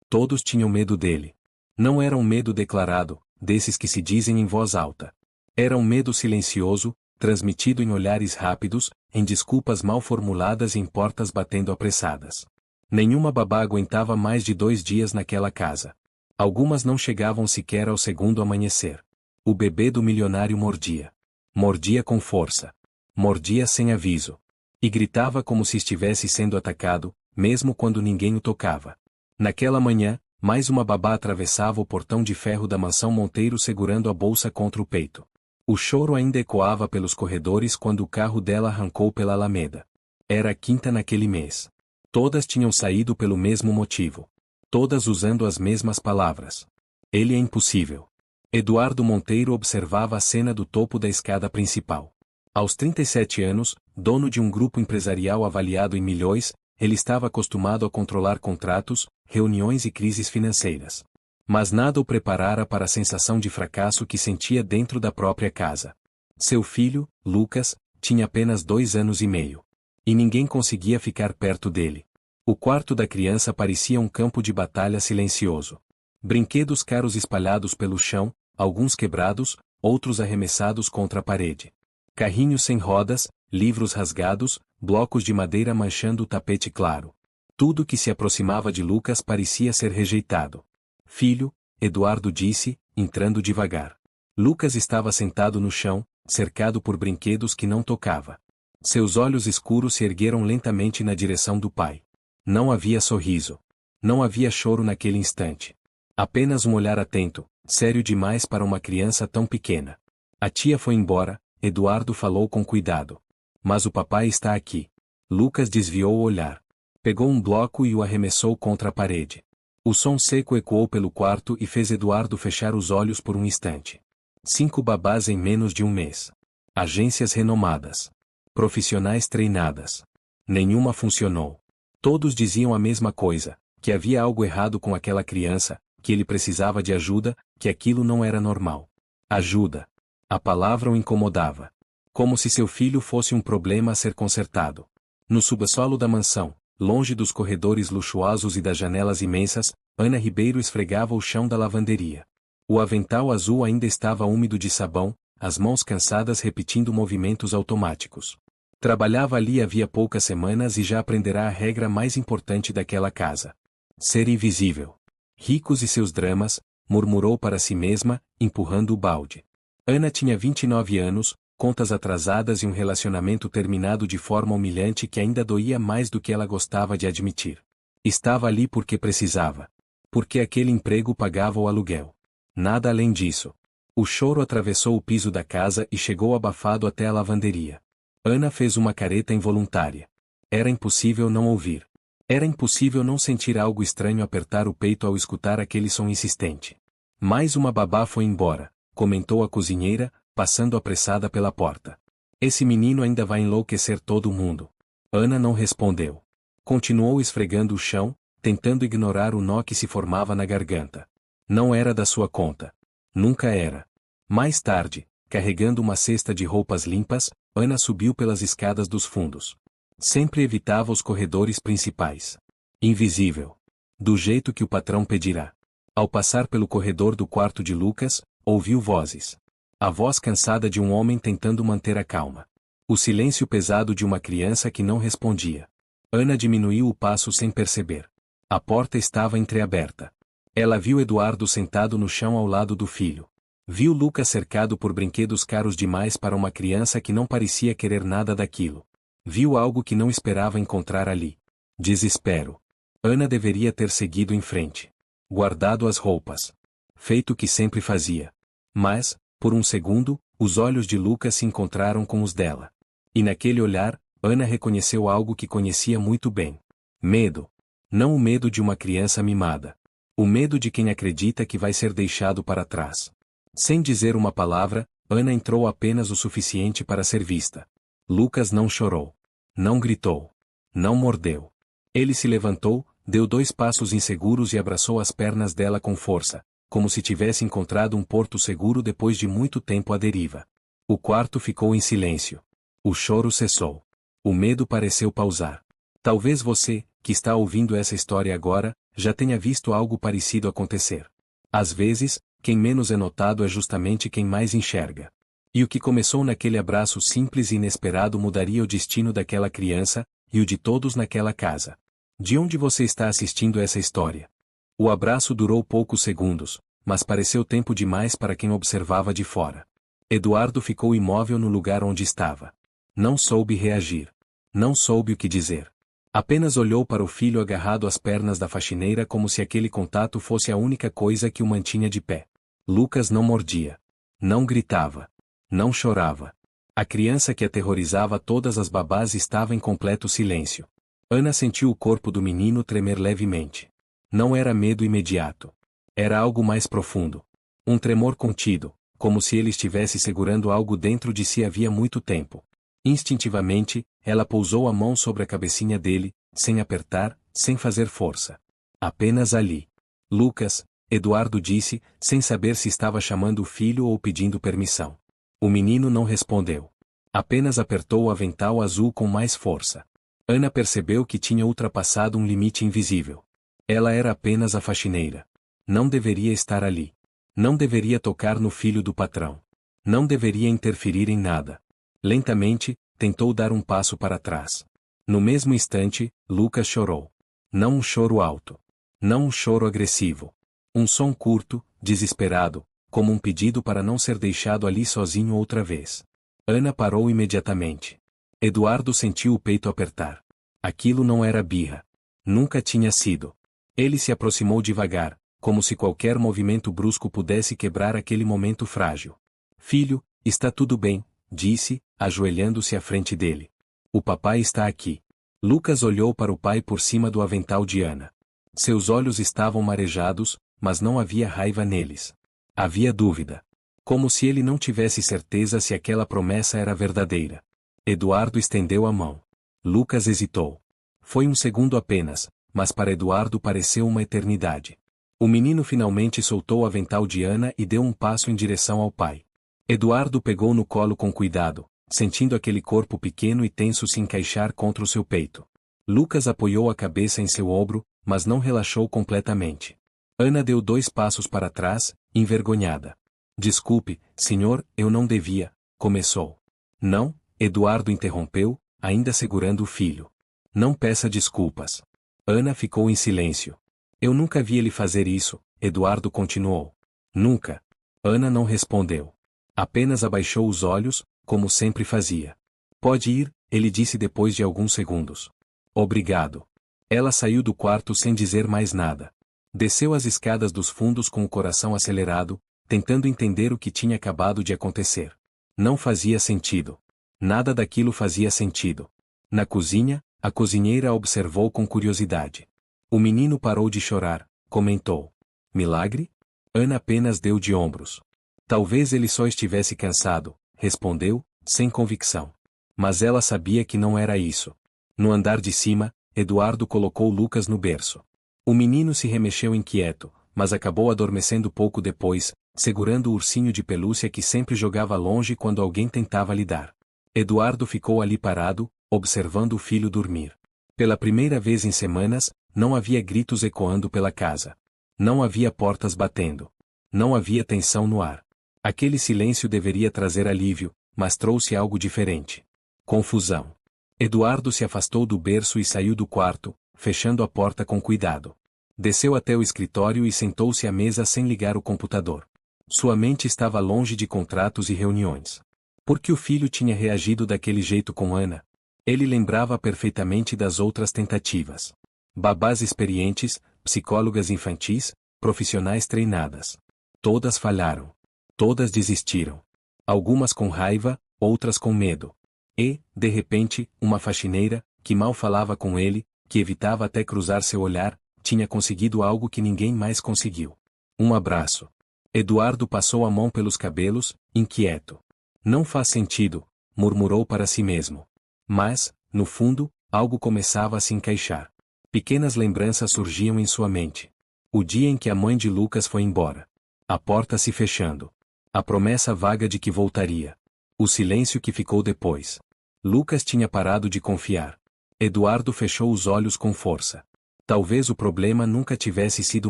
Todos tinham medo dele. Não era um medo declarado, desses que se dizem em voz alta. Era um medo silencioso, transmitido em olhares rápidos, em desculpas mal formuladas e em portas batendo apressadas. Nenhuma babá aguentava mais de 2 dias naquela casa. Algumas não chegavam sequer ao segundo amanhecer. O bebê do milionário mordia. Mordia com força. Mordia sem aviso. E gritava como se estivesse sendo atacado, mesmo quando ninguém o tocava. Naquela manhã, mais uma babá atravessava o portão de ferro da mansão Monteiro segurando a bolsa contra o peito. O choro ainda ecoava pelos corredores quando o carro dela arrancou pela alameda. Era a quinta naquele mês. Todas tinham saído pelo mesmo motivo. Todas usando as mesmas palavras. Ele é impossível. Eduardo Monteiro observava a cena do topo da escada principal. Aos 37 anos, dono de um grupo empresarial avaliado em milhões, ele estava acostumado a controlar contratos, reuniões e crises financeiras. Mas nada o preparara para a sensação de fracasso que sentia dentro da própria casa. Seu filho, Lucas, tinha apenas 2 anos e meio. E ninguém conseguia ficar perto dele. O quarto da criança parecia um campo de batalha silencioso. Brinquedos caros espalhados pelo chão, alguns quebrados, outros arremessados contra a parede. Carrinhos sem rodas, livros rasgados, blocos de madeira manchando o tapete claro. Tudo que se aproximava de Lucas parecia ser rejeitado. Filho, Eduardo disse, entrando devagar. Lucas estava sentado no chão, cercado por brinquedos que não tocava. Seus olhos escuros se ergueram lentamente na direção do pai. Não havia sorriso. Não havia choro naquele instante. Apenas um olhar atento, sério demais para uma criança tão pequena. A tia foi embora, Eduardo falou com cuidado. Mas o papai está aqui. Lucas desviou o olhar. Pegou um bloco e o arremessou contra a parede. O som seco ecoou pelo quarto e fez Eduardo fechar os olhos por um instante. 5 babás em menos de um mês. Agências renomadas. Profissionais treinadas. Nenhuma funcionou. Todos diziam a mesma coisa, que havia algo errado com aquela criança, que ele precisava de ajuda, que aquilo não era normal. Ajuda. A palavra o incomodava. Como se seu filho fosse um problema a ser consertado. No subsolo da mansão, longe dos corredores luxuosos e das janelas imensas, Ana Ribeiro esfregava o chão da lavanderia. O avental azul ainda estava úmido de sabão, as mãos cansadas repetindo movimentos automáticos. Trabalhava ali havia poucas semanas e já aprenderá a regra mais importante daquela casa. Ser invisível. Ricos e seus dramas, murmurou para si mesma, empurrando o balde. Ana tinha 29 anos, contas atrasadas e um relacionamento terminado de forma humilhante que ainda doía mais do que ela gostava de admitir. Estava ali porque precisava. Porque aquele emprego pagava o aluguel. Nada além disso. O choro atravessou o piso da casa e chegou abafado até a lavanderia. Ana fez uma careta involuntária. Era impossível não ouvir. Era impossível não sentir algo estranho apertar o peito ao escutar aquele som insistente. Mais uma babá foi embora, comentou a cozinheira, passando apressada pela porta. Esse menino ainda vai enlouquecer todo mundo. Ana não respondeu. Continuou esfregando o chão, tentando ignorar o nó que se formava na garganta. Não era da sua conta. Nunca era. Mais tarde, carregando uma cesta de roupas limpas, Ana subiu pelas escadas dos fundos. Sempre evitava os corredores principais. Invisível. Do jeito que o patrão pedirá. Ao passar pelo corredor do quarto de Lucas, ouviu vozes. A voz cansada de um homem tentando manter a calma. O silêncio pesado de uma criança que não respondia. Ana diminuiu o passo sem perceber. A porta estava entreaberta. Ela viu Eduardo sentado no chão ao lado do filho. Viu Lucas cercado por brinquedos caros demais para uma criança que não parecia querer nada daquilo. Viu algo que não esperava encontrar ali. Desespero. Ana deveria ter seguido em frente. Guardado as roupas. Feito o que sempre fazia. Mas, por um segundo, os olhos de Lucas se encontraram com os dela. E naquele olhar, Ana reconheceu algo que conhecia muito bem. Medo. Não o medo de uma criança mimada. O medo de quem acredita que vai ser deixado para trás. Sem dizer uma palavra, Ana entrou apenas o suficiente para ser vista. Lucas não chorou. Não gritou. Não mordeu. Ele se levantou, deu 2 passos inseguros e abraçou as pernas dela com força, como se tivesse encontrado um porto seguro depois de muito tempo à deriva. O quarto ficou em silêncio. O choro cessou. O medo pareceu pausar. Talvez você, que está ouvindo essa história agora, já tenha visto algo parecido acontecer. Às vezes, quem menos é notado é justamente quem mais enxerga. E o que começou naquele abraço simples e inesperado mudaria o destino daquela criança, e o de todos naquela casa. De onde você está assistindo essa história? O abraço durou poucos segundos, mas pareceu tempo demais para quem observava de fora. Eduardo ficou imóvel no lugar onde estava. Não soube reagir. Não soube o que dizer. Apenas olhou para o filho agarrado às pernas da faxineira como se aquele contato fosse a única coisa que o mantinha de pé. Lucas não mordia. Não gritava. Não chorava. A criança que aterrorizava todas as babás estava em completo silêncio. Ana sentiu o corpo do menino tremer levemente. Não era medo imediato. Era algo mais profundo. Um tremor contido, como se ele estivesse segurando algo dentro de si havia muito tempo. Instintivamente, ela pousou a mão sobre a cabecinha dele, sem apertar, sem fazer força. Apenas ali. Lucas, Eduardo disse, sem saber se estava chamando o filho ou pedindo permissão. O menino não respondeu. Apenas apertou o avental azul com mais força. Ana percebeu que tinha ultrapassado um limite invisível. Ela era apenas a faxineira. Não deveria estar ali. Não deveria tocar no filho do patrão. Não deveria interferir em nada. Lentamente, tentou dar um passo para trás. No mesmo instante, Lucas chorou. Não um choro alto. Não um choro agressivo. Um som curto, desesperado, como um pedido para não ser deixado ali sozinho outra vez. Ana parou imediatamente. Eduardo sentiu o peito apertar. Aquilo não era birra. Nunca tinha sido. Ele se aproximou devagar, como se qualquer movimento brusco pudesse quebrar aquele momento frágil. Filho, está tudo bem, disse, ajoelhando-se à frente dele. O papai está aqui. Lucas olhou para o pai por cima do avental de Ana. Seus olhos estavam marejados, mas não havia raiva neles. Havia dúvida. Como se ele não tivesse certeza se aquela promessa era verdadeira. Eduardo estendeu a mão. Lucas hesitou. Foi um segundo apenas, mas para Eduardo pareceu uma eternidade. O menino finalmente soltou o avental de Ana e deu um passo em direção ao pai. Eduardo pegou no colo com cuidado, sentindo aquele corpo pequeno e tenso se encaixar contra o seu peito. Lucas apoiou a cabeça em seu ombro, mas não relaxou completamente. Ana deu 2 passos para trás, envergonhada. Desculpe, senhor, eu não devia, começou. Não, Eduardo interrompeu, ainda segurando o filho. Não peça desculpas. Ana ficou em silêncio. Eu nunca vi ele fazer isso, Eduardo continuou. Nunca. Ana não respondeu. Apenas abaixou os olhos, como sempre fazia. Pode ir, ele disse depois de alguns segundos. Obrigado. Ela saiu do quarto sem dizer mais nada. Desceu as escadas dos fundos com o coração acelerado, tentando entender o que tinha acabado de acontecer. Não fazia sentido. Nada daquilo fazia sentido. Na cozinha, a cozinheira a observou com curiosidade. O menino parou de chorar, comentou. Milagre? Ana apenas deu de ombros. Talvez ele só estivesse cansado, respondeu, sem convicção. Mas ela sabia que não era isso. No andar de cima, Eduardo colocou Lucas no berço. O menino se remexeu inquieto, mas acabou adormecendo pouco depois, segurando o ursinho de pelúcia que sempre jogava longe quando alguém tentava lhe dar. Eduardo ficou ali parado, observando o filho dormir. Pela primeira vez em semanas, não havia gritos ecoando pela casa. Não havia portas batendo. Não havia tensão no ar. Aquele silêncio deveria trazer alívio, mas trouxe algo diferente. Confusão. Eduardo se afastou do berço e saiu do quarto, fechando a porta com cuidado. Desceu até o escritório e sentou-se à mesa sem ligar o computador. Sua mente estava longe de contratos e reuniões. Por que o filho tinha reagido daquele jeito com Ana? Ele lembrava perfeitamente das outras tentativas. Babás experientes, psicólogas infantis, profissionais treinadas. Todas falharam. Todas desistiram. Algumas com raiva, outras com medo. E, de repente, uma faxineira, que mal falava com ele, que evitava até cruzar seu olhar, tinha conseguido algo que ninguém mais conseguiu. Um abraço. Eduardo passou a mão pelos cabelos, inquieto. Não faz sentido, murmurou para si mesmo. Mas, no fundo, algo começava a se encaixar. Pequenas lembranças surgiam em sua mente. O dia em que a mãe de Lucas foi embora. A porta se fechando. A promessa vaga de que voltaria. O silêncio que ficou depois. Lucas tinha parado de confiar. Eduardo fechou os olhos com força. Talvez o problema nunca tivesse sido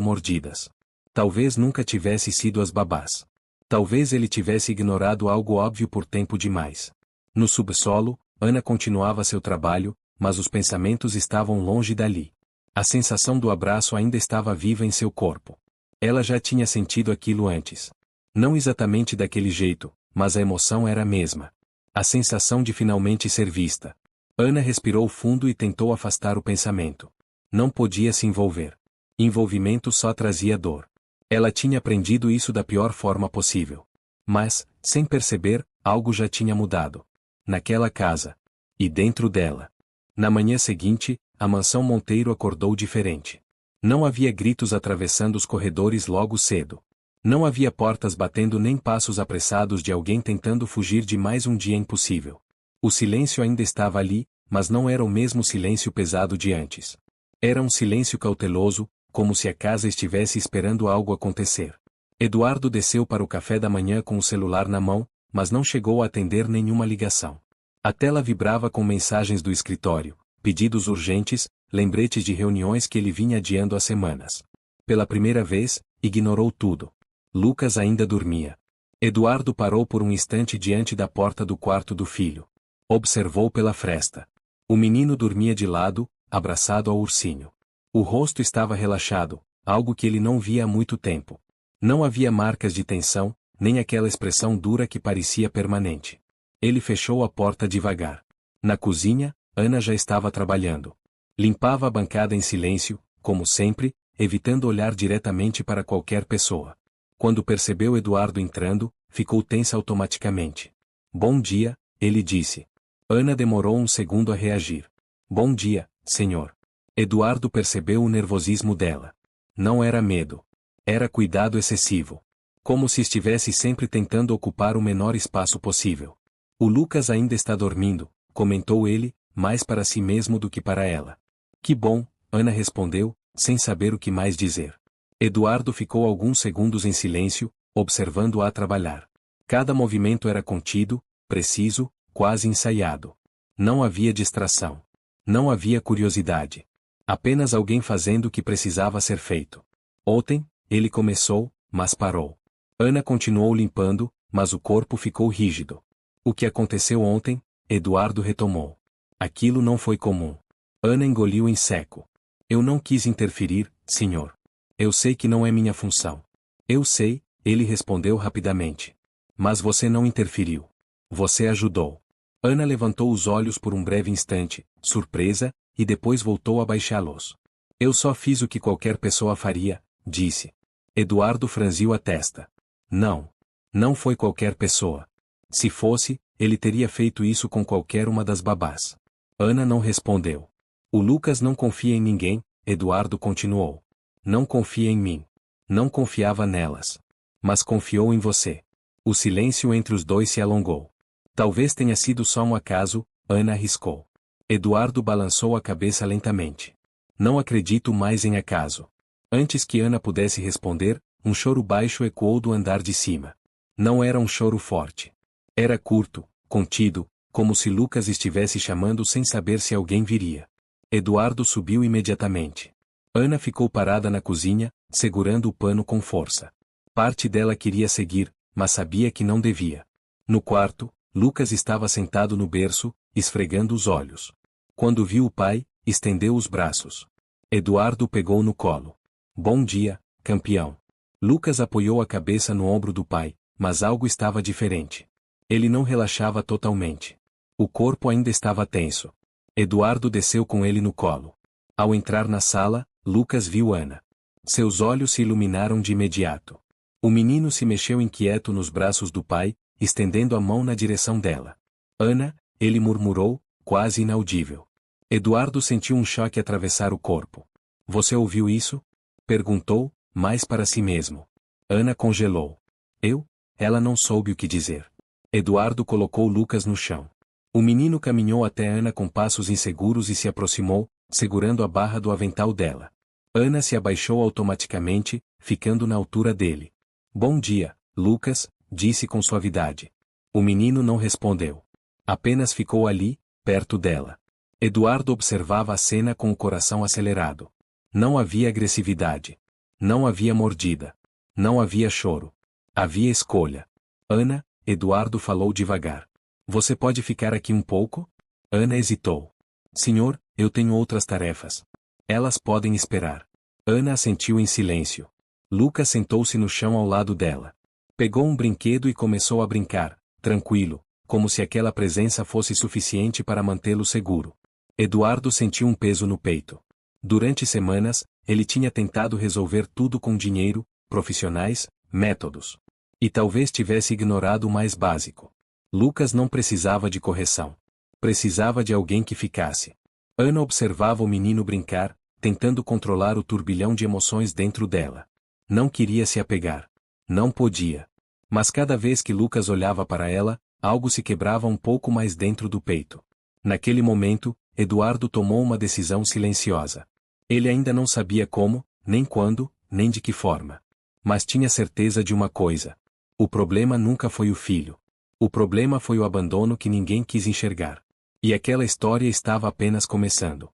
mordidas. Talvez nunca tivesse sido as babás. Talvez ele tivesse ignorado algo óbvio por tempo demais. No subsolo, Ana continuava seu trabalho, mas os pensamentos estavam longe dali. A sensação do abraço ainda estava viva em seu corpo. Ela já tinha sentido aquilo antes. Não exatamente daquele jeito, mas a emoção era a mesma. A sensação de finalmente ser vista. Ana respirou fundo e tentou afastar o pensamento. Não podia se envolver. Envolvimento só trazia dor. Ela tinha aprendido isso da pior forma possível. Mas, sem perceber, algo já tinha mudado. Naquela casa. E dentro dela. Na manhã seguinte, a mansão Monteiro acordou diferente. Não havia gritos atravessando os corredores logo cedo. Não havia portas batendo nem passos apressados de alguém tentando fugir de mais um dia impossível. O silêncio ainda estava ali, mas não era o mesmo silêncio pesado de antes. Era um silêncio cauteloso, como se a casa estivesse esperando algo acontecer. Eduardo desceu para o café da manhã com o celular na mão, mas não chegou a atender nenhuma ligação. A tela vibrava com mensagens do escritório, pedidos urgentes, lembretes de reuniões que ele vinha adiando há semanas. Pela primeira vez, ignorou tudo. Lucas ainda dormia. Eduardo parou por um instante diante da porta do quarto do filho. Observou pela fresta. O menino dormia de lado, abraçado ao ursinho. O rosto estava relaxado, algo que ele não via há muito tempo. Não havia marcas de tensão, nem aquela expressão dura que parecia permanente. Ele fechou a porta devagar. Na cozinha, Ana já estava trabalhando. Limpava a bancada em silêncio, como sempre, evitando olhar diretamente para qualquer pessoa. Quando percebeu Eduardo entrando, ficou tensa automaticamente. Bom dia, ele disse. Ana demorou um segundo a reagir. Bom dia, senhor. Eduardo percebeu o nervosismo dela. Não era medo. Era cuidado excessivo. Como se estivesse sempre tentando ocupar o menor espaço possível. O Lucas ainda está dormindo, comentou ele, mais para si mesmo do que para ela. Que bom, Ana respondeu, sem saber o que mais dizer. Eduardo ficou alguns segundos em silêncio, observando-a trabalhar. Cada movimento era contido, preciso, quase ensaiado. Não havia distração. Não havia curiosidade. Apenas alguém fazendo o que precisava ser feito. Ontem, ele começou, mas parou. Ana continuou limpando, mas o corpo ficou rígido. O que aconteceu ontem? Eduardo retomou. Aquilo não foi comum. Ana engoliu em seco. Eu não quis interferir, senhor. Eu sei que não é minha função. Eu sei, ele respondeu rapidamente. Mas você não interferiu. Você ajudou. Ana levantou os olhos por um breve instante, surpresa, e depois voltou a baixá-los. Eu só fiz o que qualquer pessoa faria, disse. Eduardo franziu a testa. Não. Não foi qualquer pessoa. Se fosse, ele teria feito isso com qualquer uma das babás. Ana não respondeu. O Lucas não confia em ninguém, Eduardo continuou. Não confia em mim. Não confiava nelas. Mas confiou em você. O silêncio entre os dois se alongou. Talvez tenha sido só um acaso, Ana arriscou. Eduardo balançou a cabeça lentamente. Não acredito mais em acaso. Antes que Ana pudesse responder, um choro baixo ecoou do andar de cima. Não era um choro forte. Era curto, contido, como se Lucas estivesse chamando sem saber se alguém viria. Eduardo subiu imediatamente. Ana ficou parada na cozinha, segurando o pano com força. Parte dela queria seguir, mas sabia que não devia. No quarto, Lucas estava sentado no berço, esfregando os olhos. Quando viu o pai, estendeu os braços. Eduardo pegou no colo. Bom dia, campeão. Lucas apoiou a cabeça no ombro do pai, mas algo estava diferente. Ele não relaxava totalmente. O corpo ainda estava tenso. Eduardo desceu com ele no colo. Ao entrar na sala, Lucas viu Ana. Seus olhos se iluminaram de imediato. O menino se mexeu inquieto nos braços do pai, estendendo a mão na direção dela. Ana, ele murmurou, quase inaudível. Eduardo sentiu um choque atravessar o corpo. Você ouviu isso? Perguntou, mais para si mesmo. Ana congelou. Eu? Ela não soube o que dizer. Eduardo colocou Lucas no chão. O menino caminhou até Ana com passos inseguros e se aproximou, segurando a barra do avental dela. Ana se abaixou automaticamente, ficando na altura dele. Bom dia, Lucas, disse com suavidade. O menino não respondeu. Apenas ficou ali, perto dela. Eduardo observava a cena com o coração acelerado. Não havia agressividade. Não havia mordida. Não havia choro. Havia escolha. Ana, Eduardo falou devagar. Você pode ficar aqui um pouco? Ana hesitou. Senhor, eu tenho outras tarefas. Elas podem esperar. Ana assentiu em silêncio. Lucas sentou-se no chão ao lado dela. Pegou um brinquedo e começou a brincar, tranquilo, como se aquela presença fosse suficiente para mantê-lo seguro. Eduardo sentiu um peso no peito. Durante semanas, ele tinha tentado resolver tudo com dinheiro, profissionais, métodos. E talvez tivesse ignorado o mais básico. Lucas não precisava de correção. Precisava de alguém que ficasse. Ana observava o menino brincar, tentando controlar o turbilhão de emoções dentro dela. Não queria se apegar. Não podia. Mas cada vez que Lucas olhava para ela, algo se quebrava um pouco mais dentro do peito. Naquele momento, Eduardo tomou uma decisão silenciosa. Ele ainda não sabia como, nem quando, nem de que forma. Mas tinha certeza de uma coisa. O problema nunca foi o filho. O problema foi o abandono que ninguém quis enxergar. E aquela história estava apenas começando.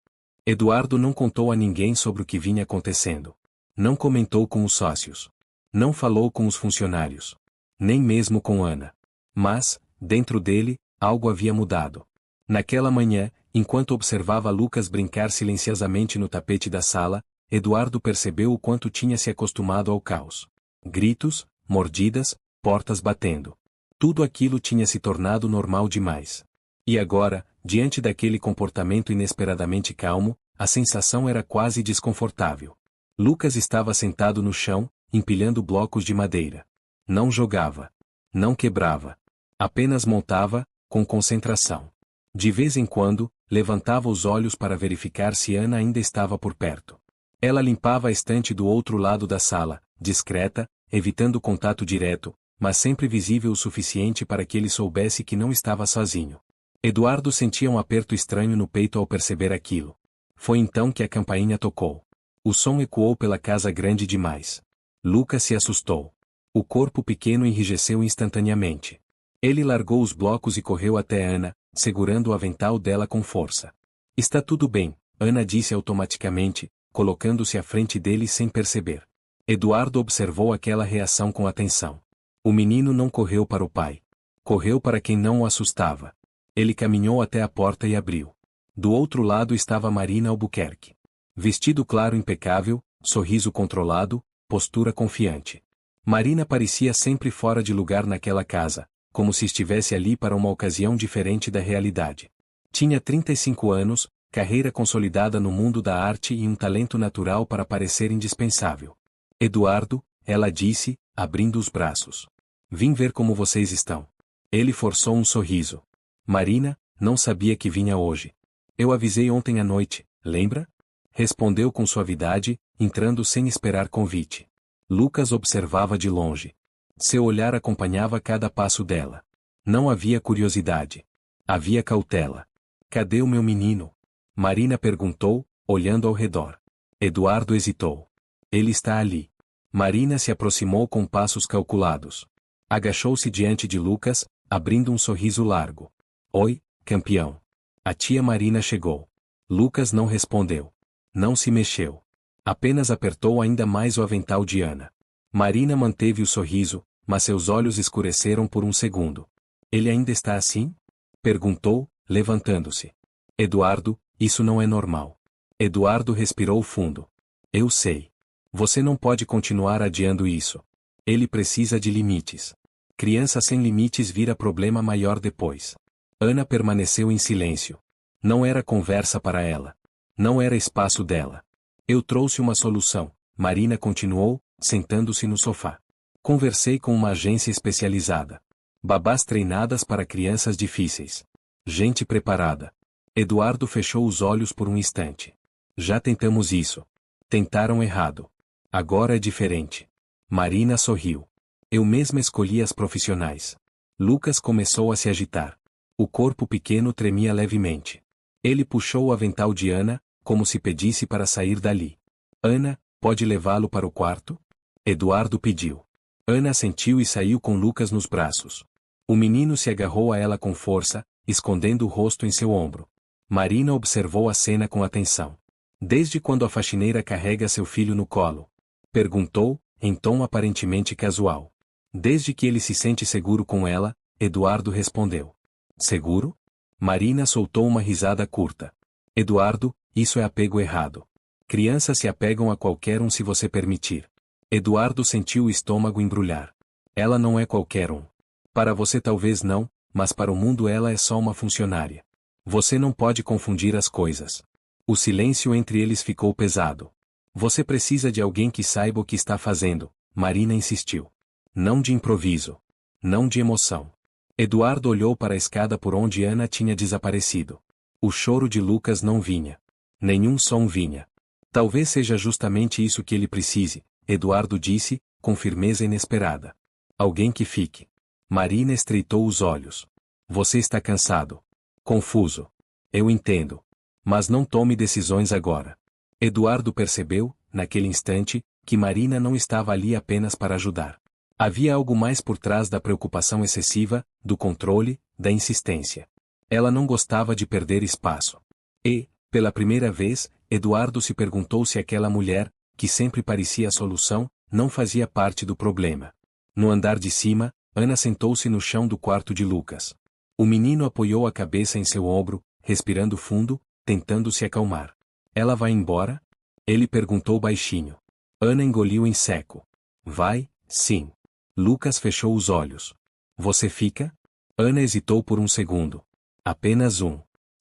Eduardo não contou a ninguém sobre o que vinha acontecendo. Não comentou com os sócios. Não falou com os funcionários. Nem mesmo com Ana. Mas, dentro dele, algo havia mudado. Naquela manhã, enquanto observava Lucas brincar silenciosamente no tapete da sala, Eduardo percebeu o quanto tinha se acostumado ao caos. Gritos, mordidas, portas batendo. Tudo aquilo tinha se tornado normal demais. E agora, diante daquele comportamento inesperadamente calmo, a sensação era quase desconfortável. Lucas estava sentado no chão, empilhando blocos de madeira. Não jogava. Não quebrava. Apenas montava, com concentração. De vez em quando, levantava os olhos para verificar se Ana ainda estava por perto. Ela limpava a estante do outro lado da sala, discreta, evitando contato direto, mas sempre visível o suficiente para que ele soubesse que não estava sozinho. Eduardo sentia um aperto estranho no peito ao perceber aquilo. Foi então que a campainha tocou. O som ecoou pela casa grande demais. Lucas se assustou. O corpo pequeno enrijeceu instantaneamente. Ele largou os blocos e correu até Ana, segurando o avental dela com força. Está tudo bem, Ana disse automaticamente, colocando-se à frente dele sem perceber. Eduardo observou aquela reação com atenção. O menino não correu para o pai. Correu para quem não o assustava. Ele caminhou até a porta e abriu. Do outro lado estava Marina Albuquerque. Vestido claro impecável, sorriso controlado, postura confiante. Marina parecia sempre fora de lugar naquela casa, como se estivesse ali para uma ocasião diferente da realidade. Tinha 35 anos, carreira consolidada no mundo da arte e um talento natural para parecer indispensável. Eduardo, ela disse, abrindo os braços. Vim ver como vocês estão. Ele forçou um sorriso. Marina, não sabia que vinha hoje. Eu avisei ontem à noite, lembra? Respondeu com suavidade, entrando sem esperar convite. Lucas observava de longe. Seu olhar acompanhava cada passo dela. Não havia curiosidade. Havia cautela. Cadê o meu menino? Marina perguntou, olhando ao redor. Eduardo hesitou. Ele está ali. Marina se aproximou com passos calculados. Agachou-se diante de Lucas, abrindo um sorriso largo. Oi, campeão. A tia Marina chegou. Lucas não respondeu. Não se mexeu. Apenas apertou ainda mais o avental de Ana. Marina manteve o sorriso, mas seus olhos escureceram por um segundo. Ele ainda está assim? Perguntou, levantando-se. Eduardo, isso não é normal. Eduardo respirou fundo. Eu sei. Você não pode continuar adiando isso. Ele precisa de limites. Criança sem limites vira problema maior depois. Ana permaneceu em silêncio. Não era conversa para ela. Não era espaço dela. Eu trouxe uma solução, Marina continuou, sentando-se no sofá. Conversei com uma agência especializada. Babás treinadas para crianças difíceis. Gente preparada. Eduardo fechou os olhos por um instante. Já tentamos isso. Tentaram errado. Agora é diferente. Marina sorriu. Eu mesma escolhi as profissionais. Lucas começou a se agitar. O corpo pequeno tremia levemente. Ele puxou o avental de Ana, como se pedisse para sair dali. Ana, pode levá-lo para o quarto? Eduardo pediu. Ana assentiu e saiu com Lucas nos braços. O menino se agarrou a ela com força, escondendo o rosto em seu ombro. Marina observou a cena com atenção. Desde quando a faxineira carrega seu filho no colo? Perguntou, em tom aparentemente casual. Desde que ele se sente seguro com ela, Eduardo respondeu. Seguro? Marina soltou uma risada curta. Eduardo, isso é apego errado. Crianças se apegam a qualquer um se você permitir. Eduardo sentiu o estômago embrulhar. Ela não é qualquer um. Para você talvez não, mas para o mundo ela é só uma funcionária. Você não pode confundir as coisas. O silêncio entre eles ficou pesado. Você precisa de alguém que saiba o que está fazendo, Marina insistiu. Não de improviso. Não de emoção. Eduardo olhou para a escada por onde Ana tinha desaparecido. O choro de Lucas não vinha. Nenhum som vinha. Talvez seja justamente isso que ele precise, Eduardo disse, com firmeza inesperada. Alguém que fique. Marina estreitou os olhos. Você está cansado. Confuso. Eu entendo. Mas não tome decisões agora. Eduardo percebeu, naquele instante, que Marina não estava ali apenas para ajudar. Havia algo mais por trás da preocupação excessiva, do controle, da insistência. Ela não gostava de perder espaço. E, pela primeira vez, Eduardo se perguntou se aquela mulher, que sempre parecia a solução, não fazia parte do problema. No andar de cima, Ana sentou-se no chão do quarto de Lucas. O menino apoiou a cabeça em seu ombro, respirando fundo, tentando se acalmar. Ela vai embora? Ele perguntou baixinho. Ana engoliu em seco. Vai, sim. Lucas fechou os olhos. Você fica? Ana hesitou por um segundo. Apenas um.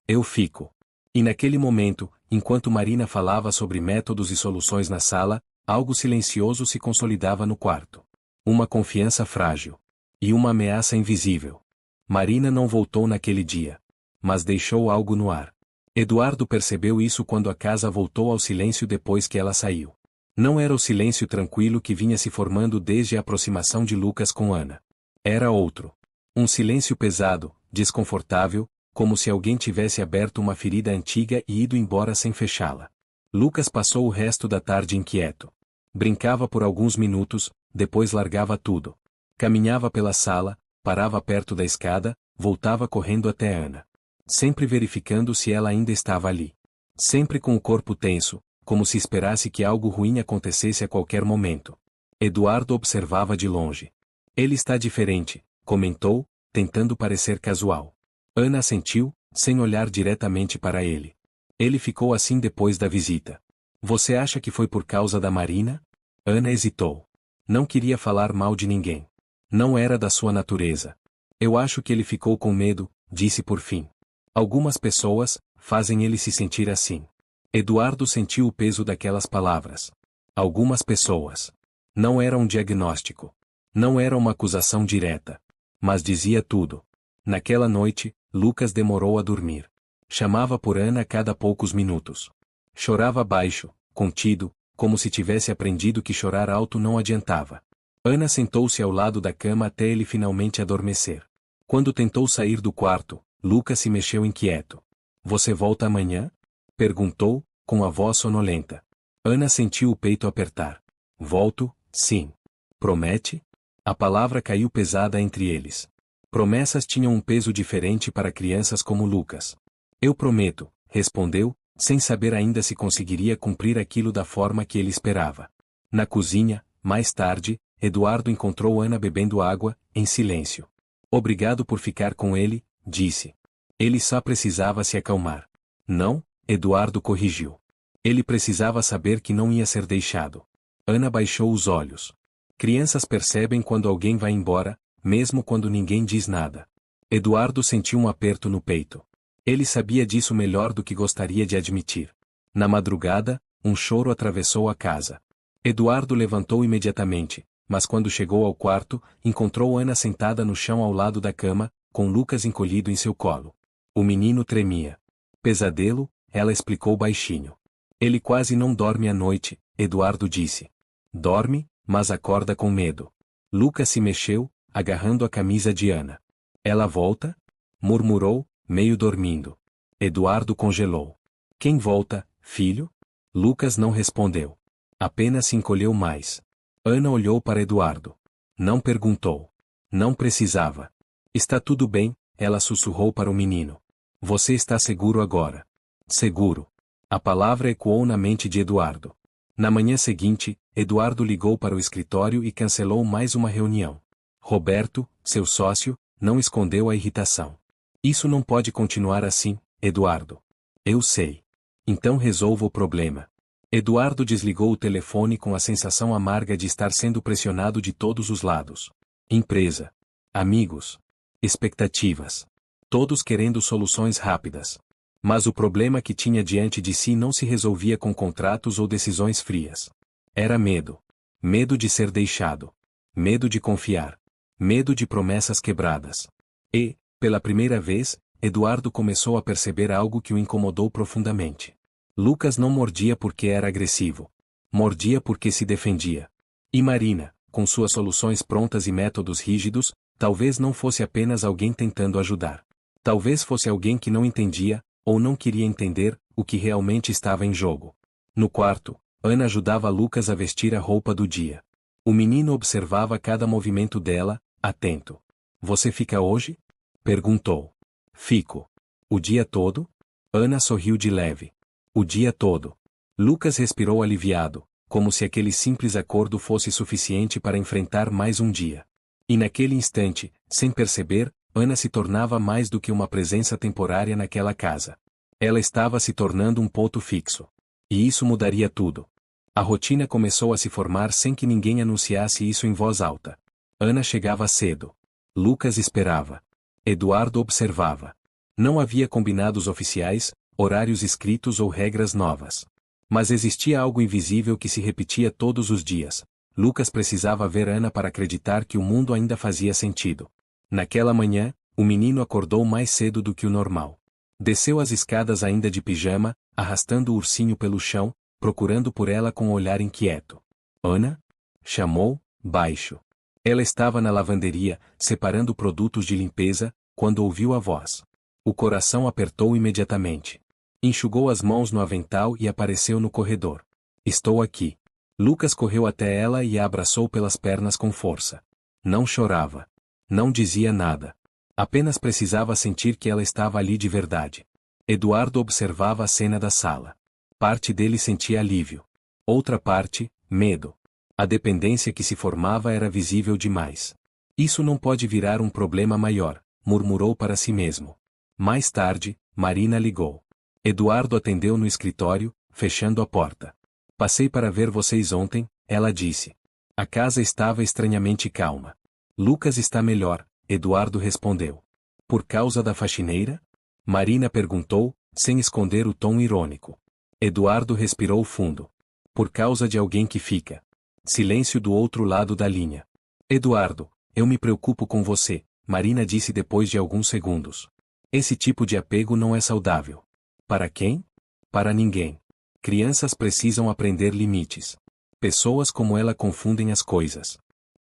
Eu fico. E naquele momento, enquanto Marina falava sobre métodos e soluções na sala, algo silencioso se consolidava no quarto. Uma confiança frágil. E uma ameaça invisível. Marina não voltou naquele dia. Mas deixou algo no ar. Eduardo percebeu isso quando a casa voltou ao silêncio depois que ela saiu. Não era o silêncio tranquilo que vinha se formando desde a aproximação de Lucas com Ana. Era outro. Um silêncio pesado, desconfortável, como se alguém tivesse aberto uma ferida antiga e ido embora sem fechá-la. Lucas passou o resto da tarde inquieto. Brincava por alguns minutos, depois largava tudo. Caminhava pela sala, parava perto da escada, voltava correndo até Ana. Sempre verificando se ela ainda estava ali. Sempre com o corpo tenso, como se esperasse que algo ruim acontecesse a qualquer momento. Eduardo observava de longe. Ele está diferente, comentou, tentando parecer casual. Ana assentiu, sem olhar diretamente para ele. Ele ficou assim depois da visita. Você acha que foi por causa da Marina? Ana hesitou. Não queria falar mal de ninguém. Não era da sua natureza. Eu acho que ele ficou com medo, disse por fim. Algumas pessoas fazem ele se sentir assim. Eduardo sentiu o peso daquelas palavras. Algumas pessoas. Não era um diagnóstico. Não era uma acusação direta. Mas dizia tudo. Naquela noite, Lucas demorou a dormir. Chamava por Ana a cada poucos minutos. Chorava baixo, contido, como se tivesse aprendido que chorar alto não adiantava. Ana sentou-se ao lado da cama até ele finalmente adormecer. Quando tentou sair do quarto, Lucas se mexeu inquieto. Você volta amanhã? Perguntou, com a voz sonolenta. Ana sentiu o peito apertar. Volto, sim. Promete? A palavra caiu pesada entre eles. Promessas tinham um peso diferente para crianças como Lucas. Eu prometo, respondeu, sem saber ainda se conseguiria cumprir aquilo da forma que ele esperava. Na cozinha, mais tarde, Eduardo encontrou Ana bebendo água, em silêncio. Obrigado por ficar com ele, disse. Ele só precisava se acalmar. Não, Eduardo corrigiu. Ele precisava saber que não ia ser deixado. Ana baixou os olhos. Crianças percebem quando alguém vai embora, mesmo quando ninguém diz nada. Eduardo sentiu um aperto no peito. Ele sabia disso melhor do que gostaria de admitir. Na madrugada, um choro atravessou a casa. Eduardo levantou imediatamente, mas quando chegou ao quarto, encontrou Ana sentada no chão ao lado da cama, com Lucas encolhido em seu colo. O menino tremia. Pesadelo, ela explicou baixinho. Ele quase não dorme à noite, Eduardo disse. Dorme, mas acorda com medo. Lucas se mexeu, agarrando a camisa de Ana. Ela volta? Murmurou, meio dormindo. Eduardo congelou. Quem volta, filho? Lucas não respondeu. Apenas se encolheu mais. Ana olhou para Eduardo. Não perguntou. Não precisava. Está tudo bem, ela sussurrou para o menino. Você está seguro agora? Seguro. A palavra ecoou na mente de Eduardo. Na manhã seguinte, Eduardo ligou para o escritório e cancelou mais uma reunião. Roberto, seu sócio, não escondeu a irritação. Isso não pode continuar assim, Eduardo. Eu sei. Então resolva o problema. Eduardo desligou o telefone com a sensação amarga de estar sendo pressionado de todos os lados. Empresa. Amigos. Expectativas. Todos querendo soluções rápidas. Mas o problema que tinha diante de si não se resolvia com contratos ou decisões frias. Era medo. Medo de ser deixado. Medo de confiar. Medo de promessas quebradas. E, pela primeira vez, Eduardo começou a perceber algo que o incomodou profundamente. Lucas não mordia porque era agressivo. Mordia porque se defendia. E Marina, com suas soluções prontas e métodos rígidos, talvez não fosse apenas alguém tentando ajudar. Talvez fosse alguém que não entendia, ou não queria entender, o que realmente estava em jogo. No quarto, Ana ajudava Lucas a vestir a roupa do dia. O menino observava cada movimento dela, atento. Você fica hoje? Perguntou. Fico. O dia todo? Ana sorriu de leve. O dia todo. Lucas respirou aliviado, como se aquele simples acordo fosse suficiente para enfrentar mais um dia. E naquele instante, sem perceber, Ana se tornava mais do que uma presença temporária naquela casa. Ela estava se tornando um ponto fixo. E isso mudaria tudo. A rotina começou a se formar sem que ninguém anunciasse isso em voz alta. Ana chegava cedo. Lucas esperava. Eduardo observava. Não havia combinados oficiais, horários escritos ou regras novas. Mas existia algo invisível que se repetia todos os dias. Lucas precisava ver Ana para acreditar que o mundo ainda fazia sentido. Naquela manhã, o menino acordou mais cedo do que o normal. Desceu as escadas ainda de pijama, arrastando o ursinho pelo chão, procurando por ela com um olhar inquieto. Ana? Chamou, baixo. Ela estava na lavanderia, separando produtos de limpeza, quando ouviu a voz. O coração apertou imediatamente. Enxugou as mãos no avental e apareceu no corredor. Estou aqui. Lucas correu até ela e a abraçou pelas pernas com força. Não chorava. Não dizia nada. Apenas precisava sentir que ela estava ali de verdade. Eduardo observava a cena da sala. Parte dele sentia alívio. Outra parte, medo. A dependência que se formava era visível demais. Isso não pode virar um problema maior, murmurou para si mesmo. Mais tarde, Marina ligou. Eduardo atendeu no escritório, fechando a porta. Passei para ver vocês ontem, ela disse. A casa estava estranhamente calma. Lucas está melhor, Eduardo respondeu. Por causa da faxineira? Marina perguntou, sem esconder o tom irônico. Eduardo respirou fundo. Por causa de alguém que fica. Silêncio do outro lado da linha. Eduardo, eu me preocupo com você, Marina disse depois de alguns segundos. Esse tipo de apego não é saudável. Para quem? Para ninguém. Crianças precisam aprender limites. Pessoas como ela confundem as coisas.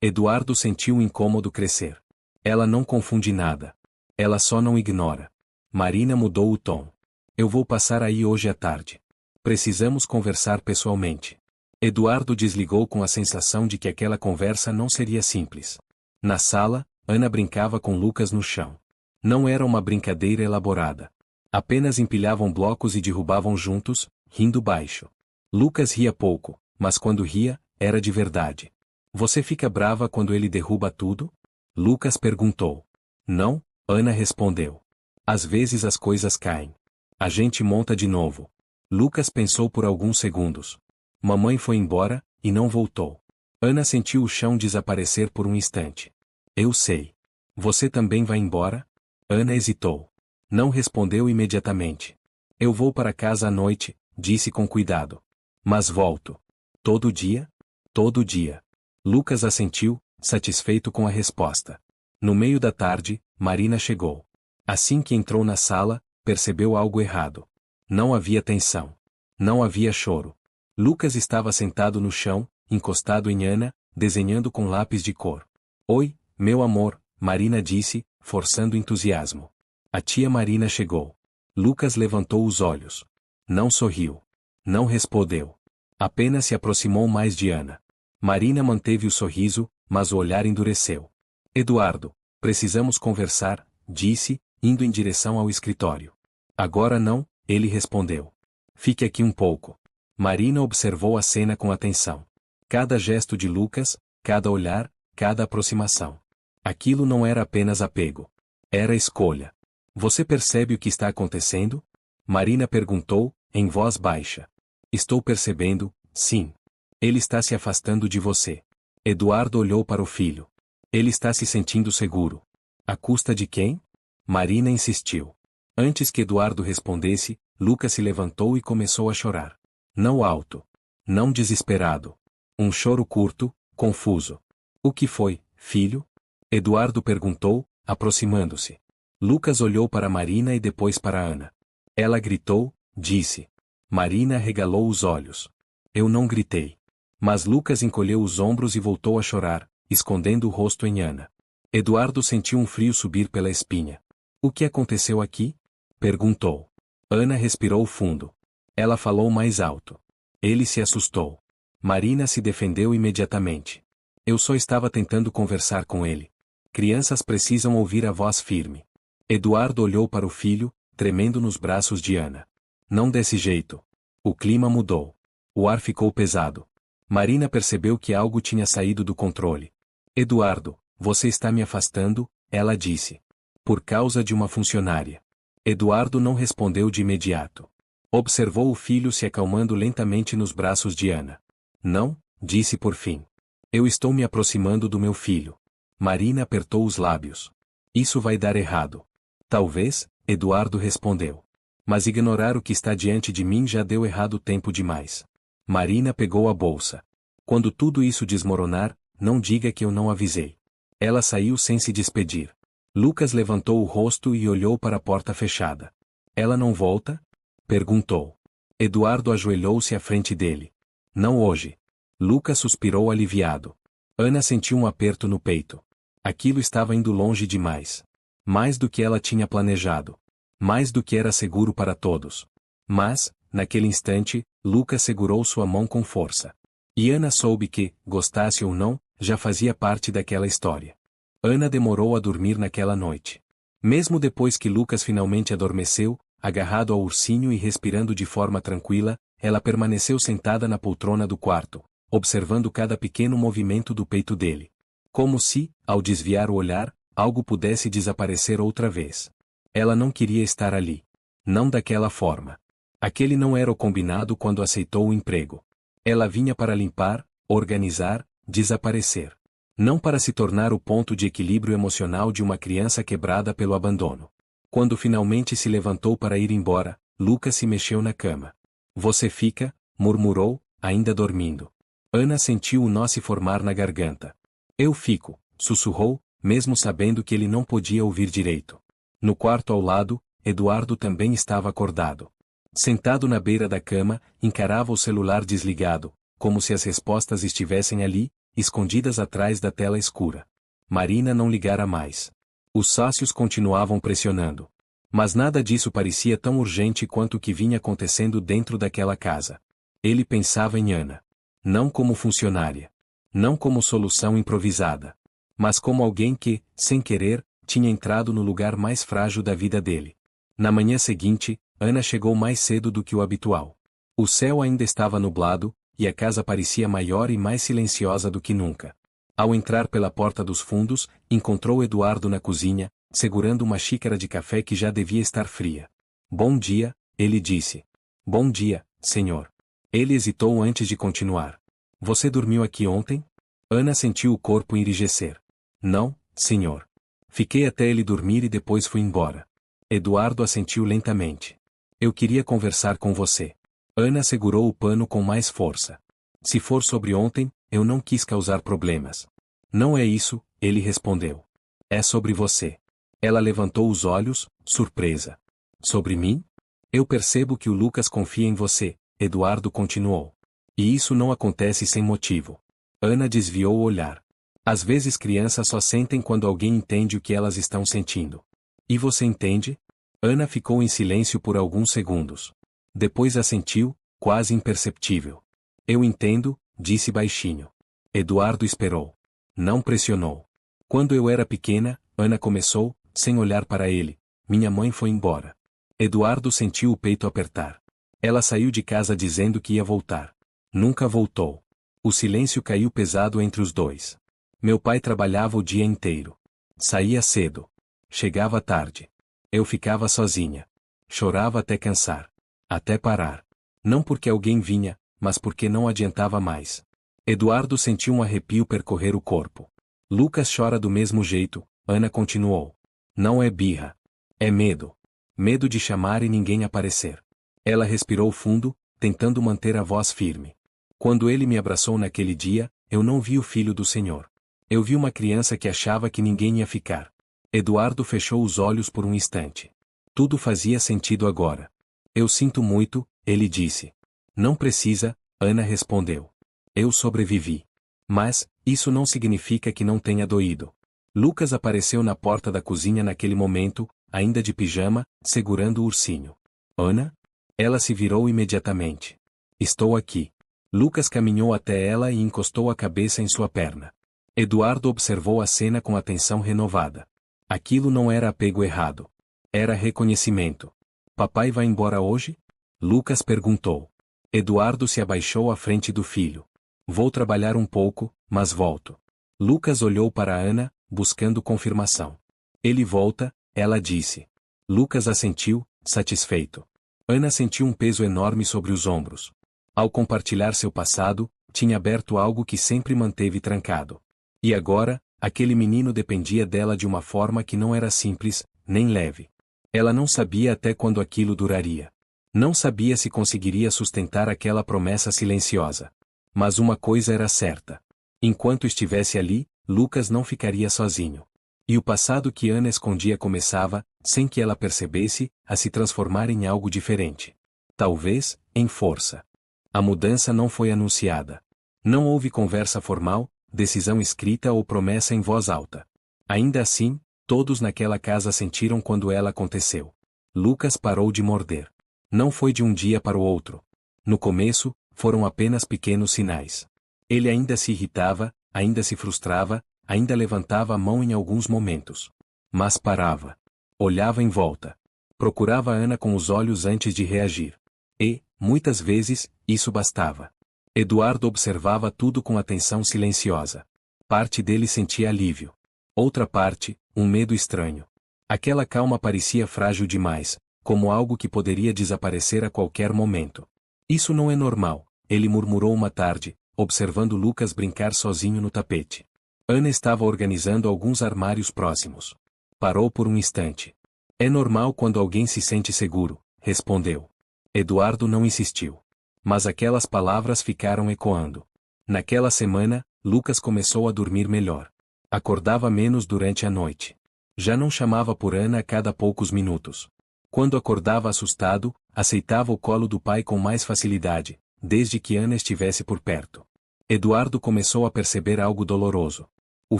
Eduardo sentiu o incômodo crescer. Ela não confunde nada. Ela só não ignora. Marina mudou o tom. Eu vou passar aí hoje à tarde. Precisamos conversar pessoalmente. Eduardo desligou com a sensação de que aquela conversa não seria simples. Na sala, Ana brincava com Lucas no chão. Não era uma brincadeira elaborada. Apenas empilhavam blocos e derrubavam juntos, rindo baixo. Lucas ria pouco, mas quando ria, era de verdade. Você fica brava quando ele derruba tudo? Lucas perguntou. Não, Ana respondeu. Às vezes as coisas caem. A gente monta de novo. Lucas pensou por alguns segundos. Mamãe foi embora, e não voltou. Ana sentiu o chão desaparecer por um instante. Eu sei. Você também vai embora? Ana hesitou. Não respondeu imediatamente. Eu vou para casa à noite, disse com cuidado. Mas volto. Todo dia? Todo dia. Lucas assentiu, satisfeito com a resposta. No meio da tarde, Marina chegou. Assim que entrou na sala, percebeu algo errado. Não havia tensão. Não havia choro. Lucas estava sentado no chão, encostado em Ana, desenhando com lápis de cor. Oi, meu amor, Marina disse, forçando entusiasmo. A tia Marina chegou. Lucas levantou os olhos. Não sorriu. Não respondeu. Apenas se aproximou mais de Ana. Marina manteve o sorriso, mas o olhar endureceu. Eduardo, precisamos conversar, disse, indo em direção ao escritório. Agora não, ele respondeu. Fique aqui um pouco. Marina observou a cena com atenção. Cada gesto de Lucas, cada olhar, cada aproximação. Aquilo não era apenas apego. Era escolha. Você percebe o que está acontecendo? Marina perguntou, em voz baixa. Estou percebendo, sim. Ele está se afastando de você. Eduardo olhou para o filho. Ele está se sentindo seguro. À custa de quem? Marina insistiu. Antes que Eduardo respondesse, Lucas se levantou e começou a chorar. Não alto. Não desesperado. Um choro curto, confuso. O que foi, filho? Eduardo perguntou, aproximando-se. Lucas olhou para Marina e depois para Ana. Ela gritou, disse. Marina regalou os olhos. Eu não gritei. Mas Lucas encolheu os ombros e voltou a chorar, escondendo o rosto em Ana. Eduardo sentiu um frio subir pela espinha. O que aconteceu aqui? Perguntou. Ana respirou fundo. Ela falou mais alto. Ele se assustou. Marina se defendeu imediatamente. Eu só estava tentando conversar com ele. Crianças precisam ouvir a voz firme. Eduardo olhou para o filho, tremendo nos braços de Ana. Não desse jeito. O clima mudou. O ar ficou pesado. Marina percebeu que algo tinha saído do controle. Eduardo, você está me afastando, ela disse. Por causa de uma funcionária. Eduardo não respondeu de imediato. Observou o filho se acalmando lentamente nos braços de Ana. Não, disse por fim. Eu estou me aproximando do meu filho. Marina apertou os lábios. Isso vai dar errado. Talvez, Eduardo respondeu. Mas ignorar o que está diante de mim já deu errado tempo demais. Marina pegou a bolsa. Quando tudo isso desmoronar, não diga que eu não avisei. Ela saiu sem se despedir. Lucas levantou o rosto e olhou para a porta fechada. Ela não volta? Perguntou. Eduardo ajoelhou-se à frente dele. Não hoje. Lucas suspirou aliviado. Ana sentiu um aperto no peito. Aquilo estava indo longe demais. Mais do que ela tinha planejado. Mais do que era seguro para todos. Mas, naquele instante, Lucas segurou sua mão com força. E Ana soube que, gostasse ou não, já fazia parte daquela história. Ana demorou a dormir naquela noite. Mesmo depois que Lucas finalmente adormeceu, agarrado ao ursinho e respirando de forma tranquila, ela permaneceu sentada na poltrona do quarto, observando cada pequeno movimento do peito dele. Como se, ao desviar o olhar, algo pudesse desaparecer outra vez. Ela não queria estar ali. Não daquela forma. Aquele não era o combinado quando aceitou o emprego. Ela vinha para limpar, organizar, desaparecer. Não para se tornar o ponto de equilíbrio emocional de uma criança quebrada pelo abandono. Quando finalmente se levantou para ir embora, Lucas se mexeu na cama. Você fica, murmurou, ainda dormindo. Ana sentiu o nó se formar na garganta. Eu fico, sussurrou, mesmo sabendo que ele não podia ouvir direito. No quarto ao lado, Eduardo também estava acordado. Sentado na beira da cama, encarava o celular desligado, como se as respostas estivessem ali, escondidas atrás da tela escura. Marina não ligara mais. Os sócios continuavam pressionando. Mas nada disso parecia tão urgente quanto o que vinha acontecendo dentro daquela casa. Ele pensava em Ana. Não como funcionária. Não como solução improvisada. Mas como alguém que, sem querer, tinha entrado no lugar mais frágil da vida dele. Na manhã seguinte, Ana chegou mais cedo do que o habitual. O céu ainda estava nublado, e a casa parecia maior e mais silenciosa do que nunca. Ao entrar pela porta dos fundos, encontrou Eduardo na cozinha, segurando uma xícara de café que já devia estar fria. Bom dia, ele disse. Bom dia, senhor. Ele hesitou antes de continuar. Você dormiu aqui ontem? Ana sentiu o corpo enrijecer. Não, senhor. Fiquei até ele dormir e depois fui embora. Eduardo assentiu lentamente. Eu queria conversar com você. Ana segurou o pano com mais força. Se for sobre ontem, eu não quis causar problemas. Não é isso, ele respondeu. É sobre você. Ela levantou os olhos, surpresa. Sobre mim? Eu percebo que o Lucas confia em você, Eduardo continuou. E isso não acontece sem motivo. Ana desviou o olhar. Às vezes crianças só sentem quando alguém entende o que elas estão sentindo. E você entende? Ana ficou em silêncio por alguns segundos. Depois assentiu, quase imperceptível. Eu entendo, disse baixinho. Eduardo esperou. Não pressionou. Quando eu era pequena, Ana começou, sem olhar para ele. Minha mãe foi embora. Eduardo sentiu o peito apertar. Ela saiu de casa dizendo que ia voltar. Nunca voltou. O silêncio caiu pesado entre os dois. Meu pai trabalhava o dia inteiro. Saía cedo. Chegava tarde. Eu ficava sozinha. Chorava até cansar. Até parar. Não porque alguém vinha, mas porque não adiantava mais. Eduardo sentiu um arrepio percorrer o corpo. Lucas chora do mesmo jeito, Ana continuou. Não é birra. É medo. Medo de chamar e ninguém aparecer. Ela respirou fundo, tentando manter a voz firme. Quando ele me abraçou naquele dia, eu não vi o filho do Senhor. Eu vi uma criança que achava que ninguém ia ficar. Eduardo fechou os olhos por um instante. Tudo fazia sentido agora. Eu sinto muito, ele disse. Não precisa, Ana respondeu. Eu sobrevivi. Mas, isso não significa que não tenha doído. Lucas apareceu na porta da cozinha naquele momento, ainda de pijama, segurando o ursinho. Ana? Ela se virou imediatamente. Estou aqui. Lucas caminhou até ela e encostou a cabeça em sua perna. Eduardo observou a cena com atenção renovada. Aquilo não era apego errado. Era reconhecimento. Papai vai embora hoje? Lucas perguntou. Eduardo se abaixou à frente do filho. Vou trabalhar um pouco, mas volto. Lucas olhou para Ana, buscando confirmação. Ele volta, ela disse. Lucas assentiu, satisfeito. Ana sentiu um peso enorme sobre os ombros. Ao compartilhar seu passado, tinha aberto algo que sempre manteve trancado. E agora, aquele menino dependia dela de uma forma que não era simples, nem leve. Ela não sabia até quando aquilo duraria. Não sabia se conseguiria sustentar aquela promessa silenciosa. Mas uma coisa era certa. Enquanto estivesse ali, Lucas não ficaria sozinho. E o passado que Ana escondia começava, sem que ela percebesse, a se transformar em algo diferente. Talvez, em força. A mudança não foi anunciada. Não houve conversa formal, decisão escrita ou promessa em voz alta. Ainda assim, todos naquela casa sentiram quando ela aconteceu. Lucas parou de morder. Não foi de um dia para o outro. No começo, foram apenas pequenos sinais. Ele ainda se irritava, ainda se frustrava, ainda levantava a mão em alguns momentos. Mas parava. Olhava em volta. Procurava Ana com os olhos antes de reagir. E, muitas vezes, isso bastava. Eduardo observava tudo com atenção silenciosa. Parte dele sentia alívio. Outra parte, um medo estranho. Aquela calma parecia frágil demais, como algo que poderia desaparecer a qualquer momento. Isso não é normal, ele murmurou uma tarde, observando Lucas brincar sozinho no tapete. Ana estava organizando alguns armários próximos. Parou por um instante. É normal quando alguém se sente seguro, respondeu. Eduardo não insistiu. Mas aquelas palavras ficaram ecoando. Naquela semana, Lucas começou a dormir melhor. Acordava menos durante a noite. Já não chamava por Ana a cada poucos minutos. Quando acordava assustado, aceitava o colo do pai com mais facilidade, desde que Ana estivesse por perto. Eduardo começou a perceber algo doloroso. O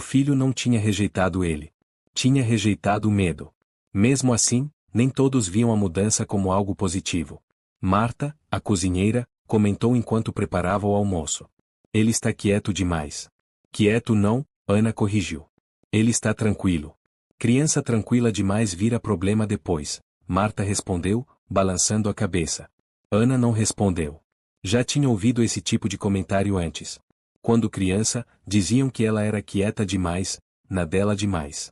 filho não tinha rejeitado ele. Tinha rejeitado o medo. Mesmo assim, nem todos viam a mudança como algo positivo. Marta, a cozinheira, comentou enquanto preparava o almoço. Ele está quieto demais. Quieto não, Ana corrigiu. Ele está tranquilo. Criança tranquila demais vira problema depois, Marta respondeu, balançando a cabeça. Ana não respondeu. Já tinha ouvido esse tipo de comentário antes. Quando criança, diziam que ela era quieta demais, na dela demais.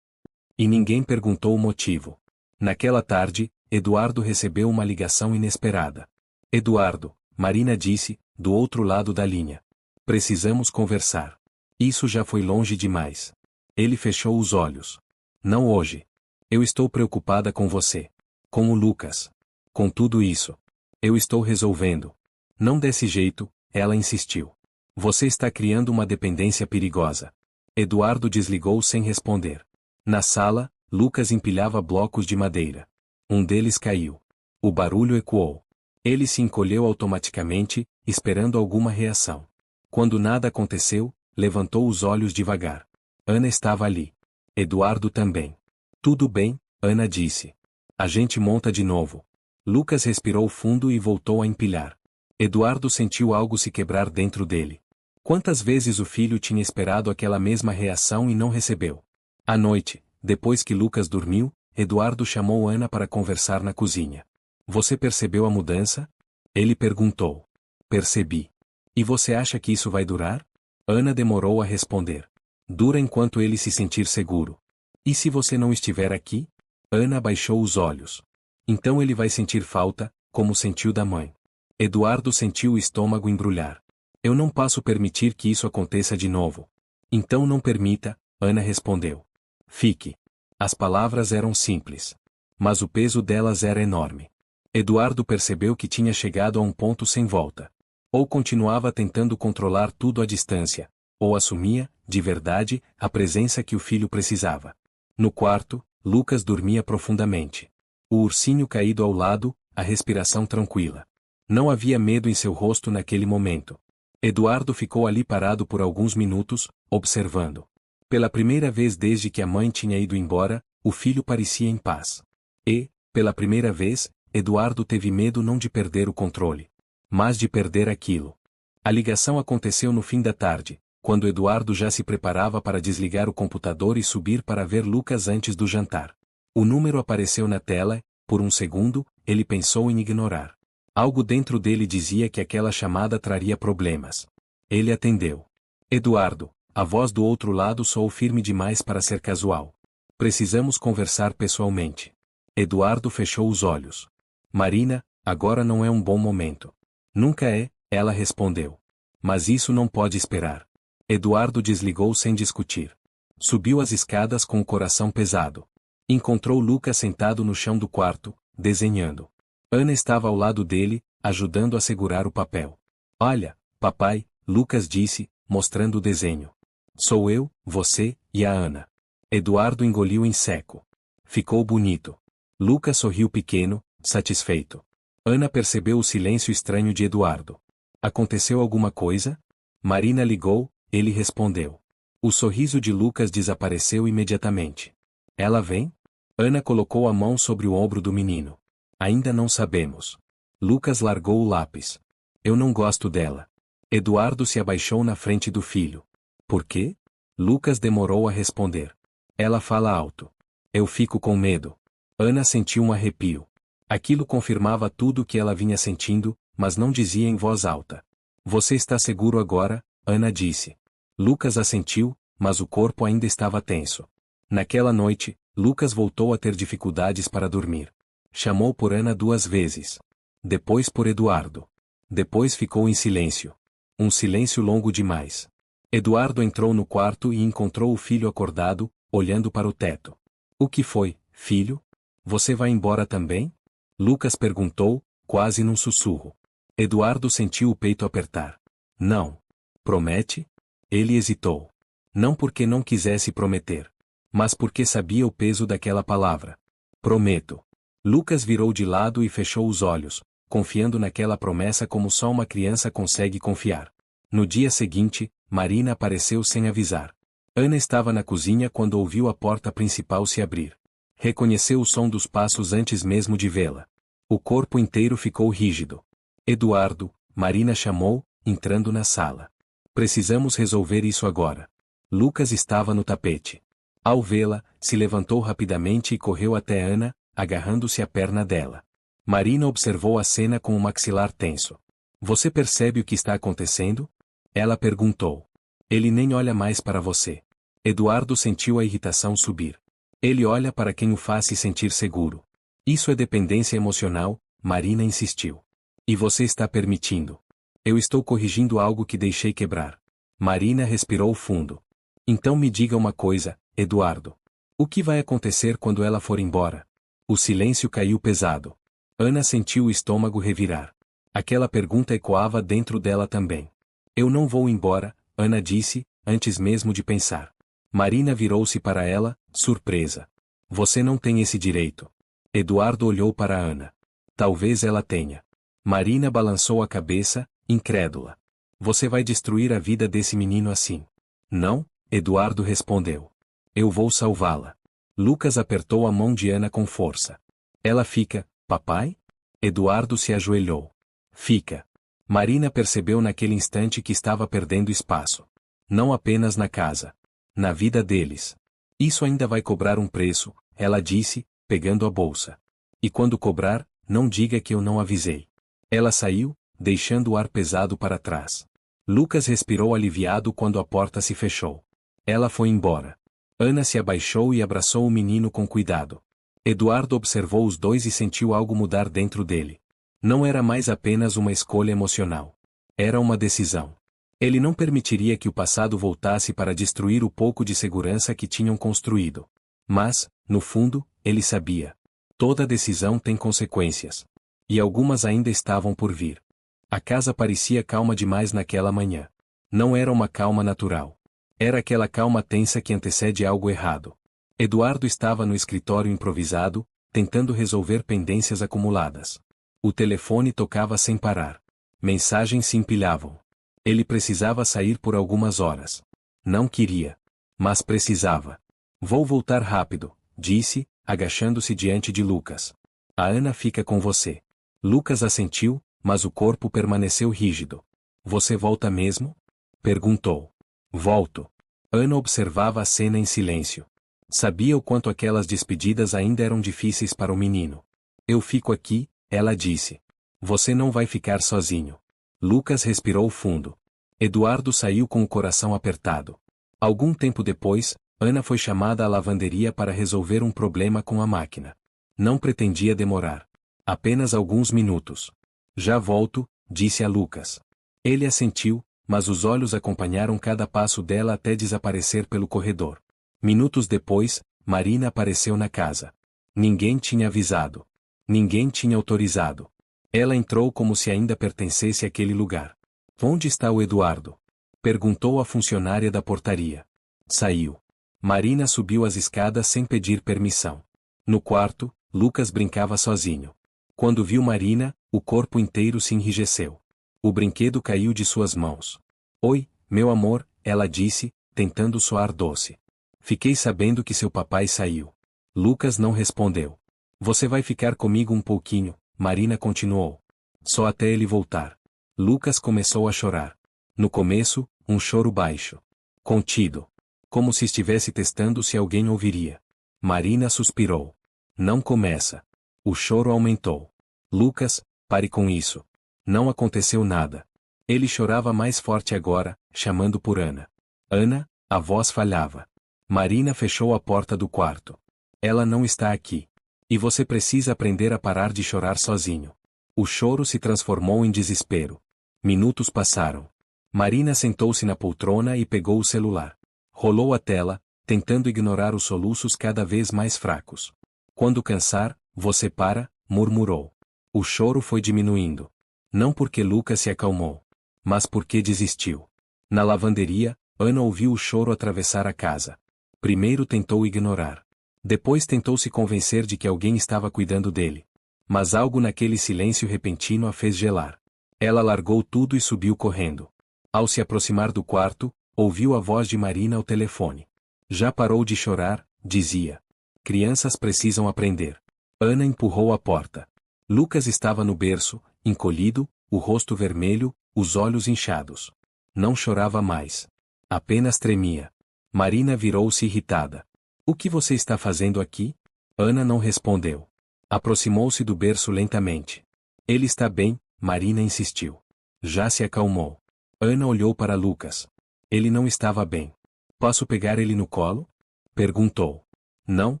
E ninguém perguntou o motivo. Naquela tarde, Eduardo recebeu uma ligação inesperada. Eduardo, Marina disse, do outro lado da linha. Precisamos conversar. Isso já foi longe demais. Ele fechou os olhos. Não hoje. Eu estou preocupada com você. Com o Lucas. Com tudo isso. Eu estou resolvendo. Não desse jeito, ela insistiu. Você está criando uma dependência perigosa. Eduardo desligou sem responder. Na sala, Lucas empilhava blocos de madeira. Um deles caiu. O barulho ecoou. Ele se encolheu automaticamente, esperando alguma reação. Quando nada aconteceu, levantou os olhos devagar. Ana estava ali. Eduardo também. Tudo bem, Ana disse. A gente monta de novo. Lucas respirou fundo e voltou a empilhar. Eduardo sentiu algo se quebrar dentro dele. Quantas vezes o filho tinha esperado aquela mesma reação e não recebeu? À noite, depois que Lucas dormiu, Eduardo chamou Ana para conversar na cozinha. Você percebeu a mudança? Ele perguntou. Percebi. E você acha que isso vai durar? Ana demorou a responder. Dura enquanto ele se sentir seguro. E se você não estiver aqui? Ana baixou os olhos. Então ele vai sentir falta, como sentiu da mãe. Eduardo sentiu o estômago embrulhar. Eu não posso permitir que isso aconteça de novo. Então não permita, Ana respondeu. Fique. As palavras eram simples. Mas o peso delas era enorme. Eduardo percebeu que tinha chegado a um ponto sem volta. Ou continuava tentando controlar tudo à distância, ou assumia, de verdade, a presença que o filho precisava. No quarto, Lucas dormia profundamente. O ursinho caído ao lado, a respiração tranquila. Não havia medo em seu rosto naquele momento. Eduardo ficou ali parado por alguns minutos, observando. Pela primeira vez desde que a mãe tinha ido embora, o filho parecia em paz. E, pela primeira vez, Eduardo teve medo não de perder o controle, mas de perder aquilo. A ligação aconteceu no fim da tarde, quando Eduardo já se preparava para desligar o computador e subir para ver Lucas antes do jantar. O número apareceu na tela, por um segundo, ele pensou em ignorar. Algo dentro dele dizia que aquela chamada traria problemas. Ele atendeu. Eduardo, a voz do outro lado soou firme demais para ser casual. Precisamos conversar pessoalmente. Eduardo fechou os olhos. Marina, agora não é um bom momento. Nunca é, ela respondeu. Mas isso não pode esperar. Eduardo desligou sem discutir. Subiu as escadas com o coração pesado. Encontrou Lucas sentado no chão do quarto, desenhando. Ana estava ao lado dele, ajudando a segurar o papel. Olha, papai, Lucas disse, mostrando o desenho. Sou eu, você, e a Ana. Eduardo engoliu em seco. Ficou bonito. Lucas sorriu pequeno, satisfeito. Ana percebeu o silêncio estranho de Eduardo. Aconteceu alguma coisa? Marina ligou, ele respondeu. O sorriso de Lucas desapareceu imediatamente. Ela vem? Ana colocou a mão sobre o ombro do menino. Ainda não sabemos. Lucas largou o lápis. Eu não gosto dela. Eduardo se abaixou na frente do filho. Por quê? Lucas demorou a responder. Ela fala alto. Eu fico com medo. Ana sentiu um arrepio. Aquilo confirmava tudo o que ela vinha sentindo, mas não dizia em voz alta. Você está seguro agora? Ana disse. Lucas assentiu, mas o corpo ainda estava tenso. Naquela noite, Lucas voltou a ter dificuldades para dormir. Chamou por Ana 2 vezes. Depois por Eduardo. Depois ficou em silêncio. Um silêncio longo demais. Eduardo entrou no quarto e encontrou o filho acordado, olhando para o teto. O que foi, filho? Você vai embora também? Lucas perguntou, quase num sussurro. Eduardo sentiu o peito apertar. Não. Promete? Ele hesitou. Não porque não quisesse prometer, mas porque sabia o peso daquela palavra. Prometo. Lucas virou de lado e fechou os olhos, confiando naquela promessa como só uma criança consegue confiar. No dia seguinte, Marina apareceu sem avisar. Ana estava na cozinha quando ouviu a porta principal se abrir. Reconheceu o som dos passos antes mesmo de vê-la. O corpo inteiro ficou rígido. Eduardo, Marina chamou, entrando na sala. Precisamos resolver isso agora. Lucas estava no tapete. Ao vê-la, se levantou rapidamente e correu até Ana, agarrando-se à perna dela. Marina observou a cena com o maxilar tenso. Você percebe o que está acontecendo? Ela perguntou. Ele nem olha mais para você. Eduardo sentiu a irritação subir. Ele olha para quem o faz se sentir seguro. Isso é dependência emocional, Marina insistiu. E você está permitindo. Eu estou corrigindo algo que deixei quebrar. Marina respirou fundo. Então me diga uma coisa, Eduardo. O que vai acontecer quando ela for embora? O silêncio caiu pesado. Ana sentiu o estômago revirar. Aquela pergunta ecoava dentro dela também. Eu não vou embora, Ana disse, antes mesmo de pensar. Marina virou-se para ela, surpresa. Você não tem esse direito. Eduardo olhou para Ana. Talvez ela tenha. Marina balançou a cabeça, incrédula. Você vai destruir a vida desse menino assim. Não, Eduardo respondeu. Eu vou salvá-la. Lucas apertou a mão de Ana com força. Ela fica, papai? Eduardo se ajoelhou. Fica. Marina percebeu naquele instante que estava perdendo espaço. Não apenas na casa. Na vida deles. Isso ainda vai cobrar um preço, ela disse, pegando a bolsa. E quando cobrar, não diga que eu não avisei. Ela saiu, deixando o ar pesado para trás. Lucas respirou aliviado quando a porta se fechou. Ela foi embora. Ana se abaixou e abraçou o menino com cuidado. Eduardo observou os dois e sentiu algo mudar dentro dele. Não era mais apenas uma escolha emocional. Era uma decisão. Ele não permitiria que o passado voltasse para destruir o pouco de segurança que tinham construído. Mas, no fundo, ele sabia. Toda decisão tem consequências. E algumas ainda estavam por vir. A casa parecia calma demais naquela manhã. Não era uma calma natural. Era aquela calma tensa que antecede algo errado. Eduardo estava no escritório improvisado, tentando resolver pendências acumuladas. O telefone tocava sem parar. Mensagens se empilhavam. Ele precisava sair por algumas horas. Não queria. Mas precisava. Vou voltar rápido, disse, agachando-se diante de Lucas. A Ana fica com você. Lucas assentiu, mas o corpo permaneceu rígido. Você volta mesmo? Perguntou. Volto. Ana observava a cena em silêncio. Sabia o quanto aquelas despedidas ainda eram difíceis para o menino. Eu fico aqui, ela disse. Você não vai ficar sozinho. Lucas respirou fundo. Eduardo saiu com o coração apertado. Algum tempo depois, Ana foi chamada à lavanderia para resolver um problema com a máquina. Não pretendia demorar. Apenas alguns minutos. Já volto, disse a Lucas. Ele assentiu, mas os olhos acompanharam cada passo dela até desaparecer pelo corredor. Minutos depois, Marina apareceu na casa. Ninguém tinha avisado. Ninguém tinha autorizado. Ela entrou como se ainda pertencesse àquele lugar. Onde está o Eduardo? Perguntou a funcionária da portaria. Saiu. Marina subiu as escadas sem pedir permissão. No quarto, Lucas brincava sozinho. Quando viu Marina, o corpo inteiro se enrijeceu. O brinquedo caiu de suas mãos. Oi, meu amor, ela disse, tentando soar doce. Fiquei sabendo que seu papai saiu. Lucas não respondeu. Você vai ficar comigo um pouquinho, Marina continuou. Só até ele voltar. Lucas começou a chorar. No começo, um choro baixo. Contido. Como se estivesse testando se alguém ouviria. Marina suspirou. Não começa. O choro aumentou. Lucas, pare com isso. Não aconteceu nada. Ele chorava mais forte agora, chamando por Ana. Ana, a voz falhava. Marina fechou a porta do quarto. Ela não está aqui. E você precisa aprender a parar de chorar sozinho. O choro se transformou em desespero. Minutos passaram. Marina sentou-se na poltrona e pegou o celular. Rolou a tela, tentando ignorar os soluços cada vez mais fracos. Quando cansar, você para, murmurou. O choro foi diminuindo. Não porque Lucas se acalmou. Mas porque desistiu. Na lavanderia, Ana ouviu o choro atravessar a casa. Primeiro tentou ignorar. Depois tentou se convencer de que alguém estava cuidando dele. Mas algo naquele silêncio repentino a fez gelar. Ela largou tudo e subiu correndo. Ao se aproximar do quarto, ouviu a voz de Marina ao telefone. Já parou de chorar, dizia. Crianças precisam aprender. Ana empurrou a porta. Lucas estava no berço, encolhido, o rosto vermelho, os olhos inchados. Não chorava mais. Apenas tremia. Marina virou-se irritada. O que você está fazendo aqui? Ana não respondeu. Aproximou-se do berço lentamente. Ele está bem, Marina insistiu. Já se acalmou. Ana olhou para Lucas. Ele não estava bem. Posso pegar ele no colo? Perguntou. Não,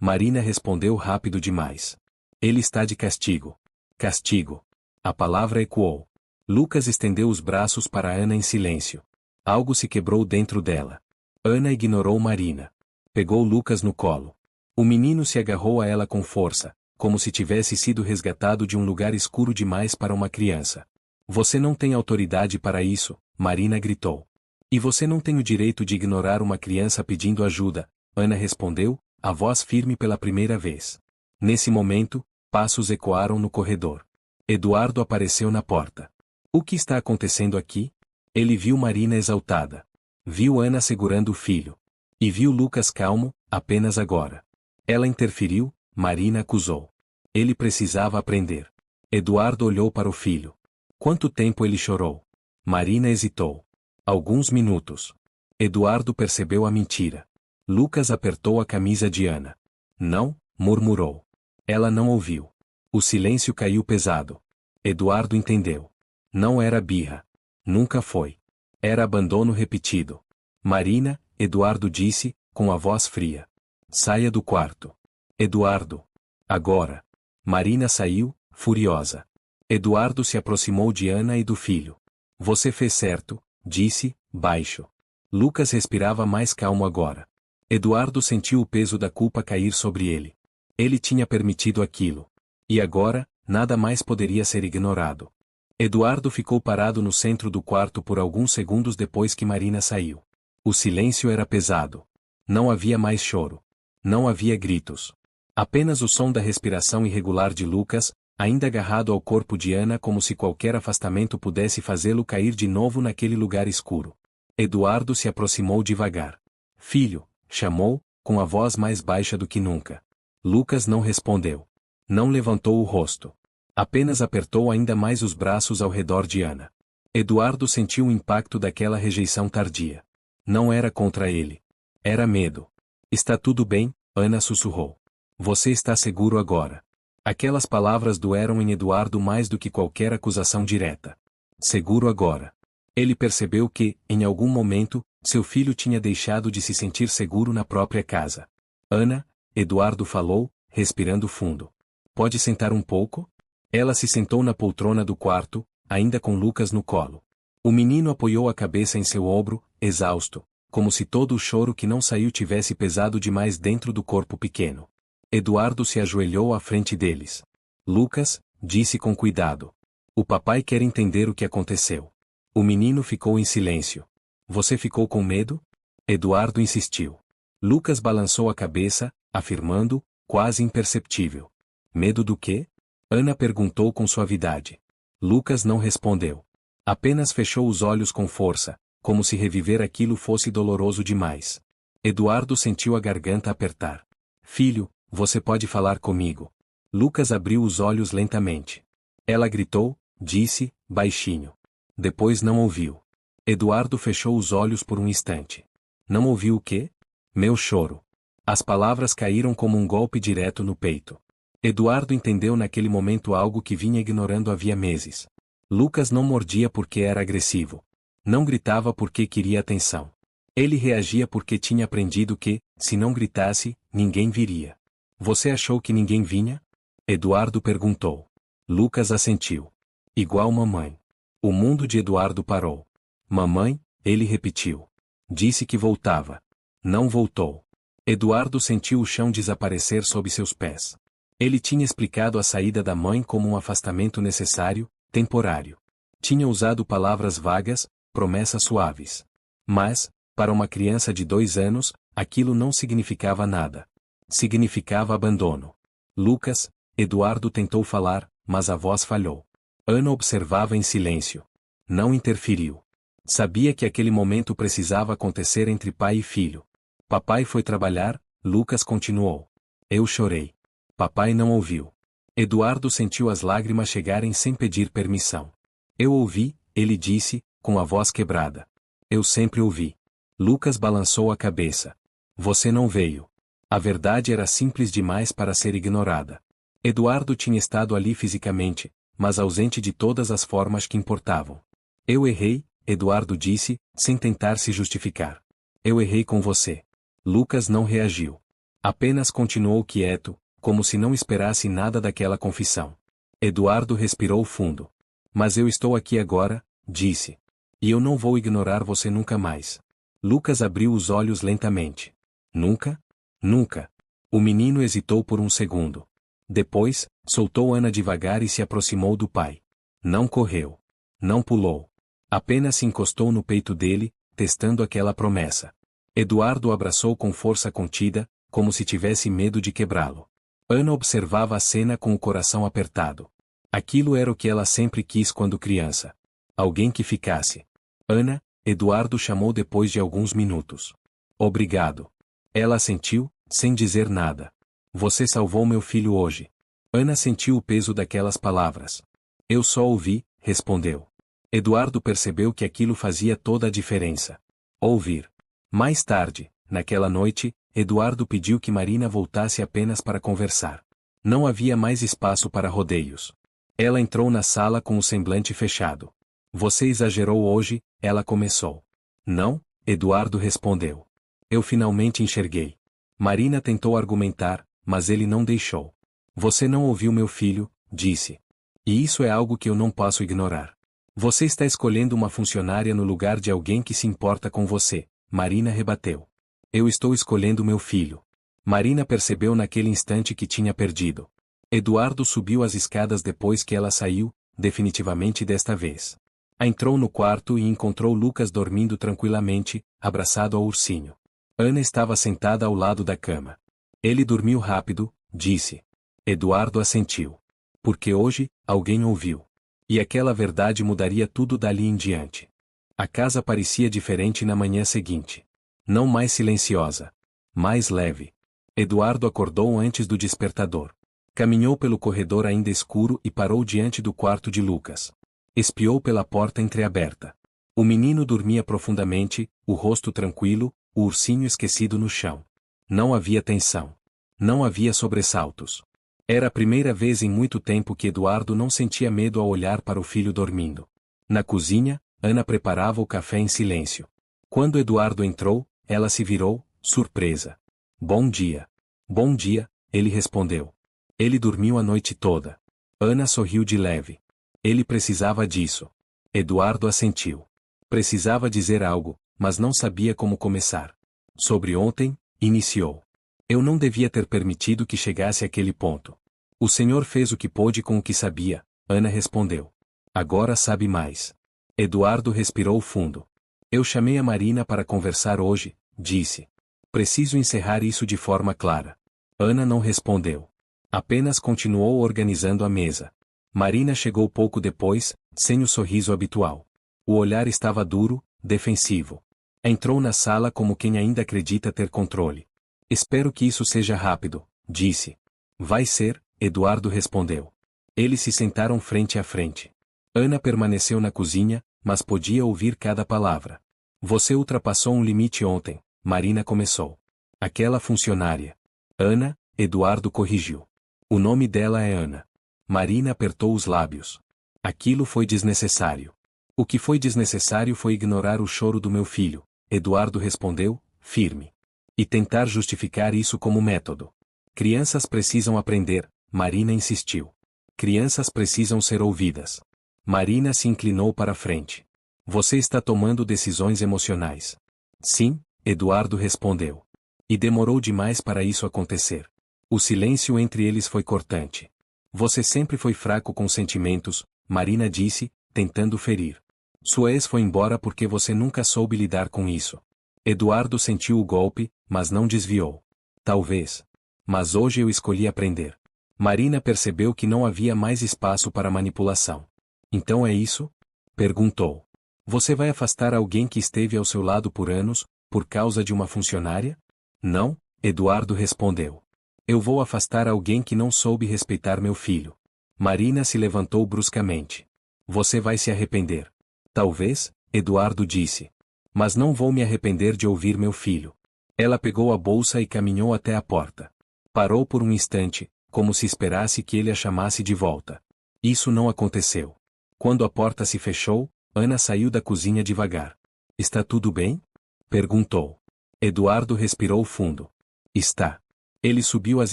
Marina respondeu rápido demais. Ele está de castigo. Castigo. A palavra ecoou. Lucas estendeu os braços para Ana em silêncio. Algo se quebrou dentro dela. Ana ignorou Marina. Pegou Lucas no colo. O menino se agarrou a ela com força, como se tivesse sido resgatado de um lugar escuro demais para uma criança. Você não tem autoridade para isso, Marina gritou. E você não tem o direito de ignorar uma criança pedindo ajuda, Ana respondeu, a voz firme pela primeira vez. Nesse momento, passos ecoaram no corredor. Eduardo apareceu na porta. O que está acontecendo aqui? Ele viu Marina exaltada. Viu Ana segurando o filho. E viu Lucas calmo, apenas agora. Ela interferiu, Marina acusou. Ele precisava aprender. Eduardo olhou para o filho. Quanto tempo ele chorou? Marina hesitou. Alguns minutos. Eduardo percebeu a mentira. Lucas apertou a camisa de Ana. Não, murmurou. Ela não ouviu. O silêncio caiu pesado. Eduardo entendeu. Não era birra. Nunca foi. Era abandono repetido. Marina, Eduardo disse, com a voz fria. Saia do quarto. Eduardo. Agora. Marina saiu, furiosa. Eduardo se aproximou de Ana e do filho. Você fez certo, disse, baixo. Lucas respirava mais calmo agora. Eduardo sentiu o peso da culpa cair sobre ele. Ele tinha permitido aquilo. E agora, nada mais poderia ser ignorado. Eduardo ficou parado no centro do quarto por alguns segundos depois que Marina saiu. O silêncio era pesado. Não havia mais choro. Não havia gritos. Apenas o som da respiração irregular de Lucas, ainda agarrado ao corpo de Ana como se qualquer afastamento pudesse fazê-lo cair de novo naquele lugar escuro. Eduardo se aproximou devagar. Filho, chamou, com a voz mais baixa do que nunca. Lucas não respondeu. Não levantou o rosto. Apenas apertou ainda mais os braços ao redor de Ana. Eduardo sentiu o impacto daquela rejeição tardia. Não era contra ele. Era medo. Está tudo bem, Ana sussurrou. Você está seguro agora. Aquelas palavras doeram em Eduardo mais do que qualquer acusação direta. Seguro agora. Ele percebeu que, em algum momento, seu filho tinha deixado de se sentir seguro na própria casa. Ana, Eduardo falou, respirando fundo. Pode sentar um pouco? Ela se sentou na poltrona do quarto, ainda com Lucas no colo. O menino apoiou a cabeça em seu ombro, exausto, como se todo o choro que não saiu tivesse pesado demais dentro do corpo pequeno. Eduardo se ajoelhou à frente deles. Lucas, disse com cuidado. O papai quer entender o que aconteceu. O menino ficou em silêncio. Você ficou com medo? Eduardo insistiu. Lucas balançou a cabeça, afirmando, quase imperceptível. Medo do quê? Ana perguntou com suavidade. Lucas não respondeu. Apenas fechou os olhos com força, como se reviver aquilo fosse doloroso demais. Eduardo sentiu a garganta apertar. Filho, você pode falar comigo. Lucas abriu os olhos lentamente. Ela gritou, disse, baixinho. Depois não ouviu. Eduardo fechou os olhos por um instante. Não ouviu o quê? Meu choro. As palavras caíram como um golpe direto no peito. Eduardo entendeu naquele momento algo que vinha ignorando havia meses. Lucas não mordia porque era agressivo. Não gritava porque queria atenção. Ele reagia porque tinha aprendido que, se não gritasse, ninguém viria. Você achou que ninguém vinha? Eduardo perguntou. Lucas assentiu. Igual mamãe. O mundo de Eduardo parou. Mamãe, ele repetiu. Disse que voltava. Não voltou. Eduardo sentiu o chão desaparecer sob seus pés. Ele tinha explicado a saída da mãe como um afastamento necessário, temporário. Tinha usado palavras vagas, promessas suaves. Mas, para uma criança de 2 anos, aquilo não significava nada. Significava abandono. Lucas, Eduardo tentou falar, mas a voz falhou. Ana observava em silêncio. Não interferiu. Sabia que aquele momento precisava acontecer entre pai e filho. Papai foi trabalhar, Lucas continuou. Eu chorei. Papai não ouviu. Eduardo sentiu as lágrimas chegarem sem pedir permissão. Eu ouvi, ele disse, com a voz quebrada. Eu sempre ouvi. Lucas balançou a cabeça. Você não veio. A verdade era simples demais para ser ignorada. Eduardo tinha estado ali fisicamente, mas ausente de todas as formas que importavam. Eu errei, Eduardo disse, sem tentar se justificar. Eu errei com você. Lucas não reagiu. Apenas continuou quieto, como se não esperasse nada daquela confissão. Eduardo respirou fundo. Mas eu estou aqui agora, disse. E eu não vou ignorar você nunca mais. Lucas abriu os olhos lentamente. Nunca? Nunca. O menino hesitou por um segundo. Depois, soltou Ana devagar e se aproximou do pai. Não correu. Não pulou. Apenas se encostou no peito dele, testando aquela promessa. Eduardo o abraçou com força contida, como se tivesse medo de quebrá-lo. Ana observava a cena com o coração apertado. Aquilo era o que ela sempre quis quando criança. Alguém que ficasse. Ana, Eduardo chamou depois de alguns minutos. Obrigado. Ela assentiu, sem dizer nada. Você salvou meu filho hoje. Ana sentiu o peso daquelas palavras. Eu só ouvi, respondeu. Eduardo percebeu que aquilo fazia toda a diferença. Ouvir. Mais tarde, naquela noite, Eduardo pediu que Marina voltasse apenas para conversar. Não havia mais espaço para rodeios. Ela entrou na sala com o semblante fechado. Você exagerou hoje, ela começou. Não, Eduardo respondeu. Eu finalmente enxerguei. Marina tentou argumentar, mas ele não deixou. Você não ouviu meu filho, disse. E isso é algo que eu não posso ignorar. Você está escolhendo uma funcionária no lugar de alguém que se importa com você, Marina rebateu. Eu estou escolhendo meu filho. Marina percebeu naquele instante que tinha perdido. Eduardo subiu as escadas depois que ela saiu, definitivamente desta vez. Entrou no quarto e encontrou Lucas dormindo tranquilamente, abraçado ao ursinho. Ana estava sentada ao lado da cama. Ele dormiu rápido, disse. Eduardo assentiu. Porque hoje, alguém ouviu. E aquela verdade mudaria tudo dali em diante. A casa parecia diferente na manhã seguinte. Não mais silenciosa. Mais leve. Eduardo acordou antes do despertador. Caminhou pelo corredor ainda escuro e parou diante do quarto de Lucas. Espiou pela porta entreaberta. O menino dormia profundamente, o rosto tranquilo, o ursinho esquecido no chão. Não havia tensão. Não havia sobressaltos. Era a primeira vez em muito tempo que Eduardo não sentia medo ao olhar para o filho dormindo. Na cozinha, Ana preparava o café em silêncio. Quando Eduardo entrou, ela se virou, surpresa. Bom dia. Bom dia, ele respondeu. Ele dormiu a noite toda. Ana sorriu de leve. Ele precisava disso. Eduardo assentiu. Precisava dizer algo, mas não sabia como começar. Sobre ontem, iniciou. Eu não devia ter permitido que chegasse àquele ponto. O senhor fez o que pôde com o que sabia, Ana respondeu. Agora sabe mais. Eduardo respirou fundo. Eu chamei a Marina para conversar hoje, disse. Preciso encerrar isso de forma clara. Ana não respondeu. Apenas continuou organizando a mesa. Marina chegou pouco depois, sem o sorriso habitual. O olhar estava duro, defensivo. Entrou na sala como quem ainda acredita ter controle. Espero que isso seja rápido, disse. Vai ser, Eduardo respondeu. Eles se sentaram frente a frente. Ana permaneceu na cozinha, mas podia ouvir cada palavra. Você ultrapassou um limite ontem, Marina começou. Aquela funcionária. Ana, Eduardo corrigiu. O nome dela é Ana. Marina apertou os lábios. Aquilo foi desnecessário. O que foi desnecessário foi ignorar o choro do meu filho, Eduardo respondeu, firme. E tentar justificar isso como método. Crianças precisam aprender, Marina insistiu. Crianças precisam ser ouvidas. Marina se inclinou para a frente. Você está tomando decisões emocionais. Sim, Eduardo respondeu. E demorou demais para isso acontecer. O silêncio entre eles foi cortante. Você sempre foi fraco com sentimentos, Marina disse, tentando ferir. Sua ex foi embora porque você nunca soube lidar com isso. Eduardo sentiu o golpe, mas não desviou. Talvez. Mas hoje eu escolhi aprender. Marina percebeu que não havia mais espaço para manipulação. Então é isso? Perguntou. Você vai afastar alguém que esteve ao seu lado por anos, por causa de uma funcionária? Não, Eduardo respondeu. Eu vou afastar alguém que não soube respeitar meu filho. Marina se levantou bruscamente. Você vai se arrepender. Talvez, Eduardo disse. Mas não vou me arrepender de ouvir meu filho. Ela pegou a bolsa e caminhou até a porta. Parou por um instante, como se esperasse que ele a chamasse de volta. Isso não aconteceu. Quando a porta se fechou, Ana saiu da cozinha devagar. Está tudo bem? Perguntou. Eduardo respirou fundo. Está. Ele subiu as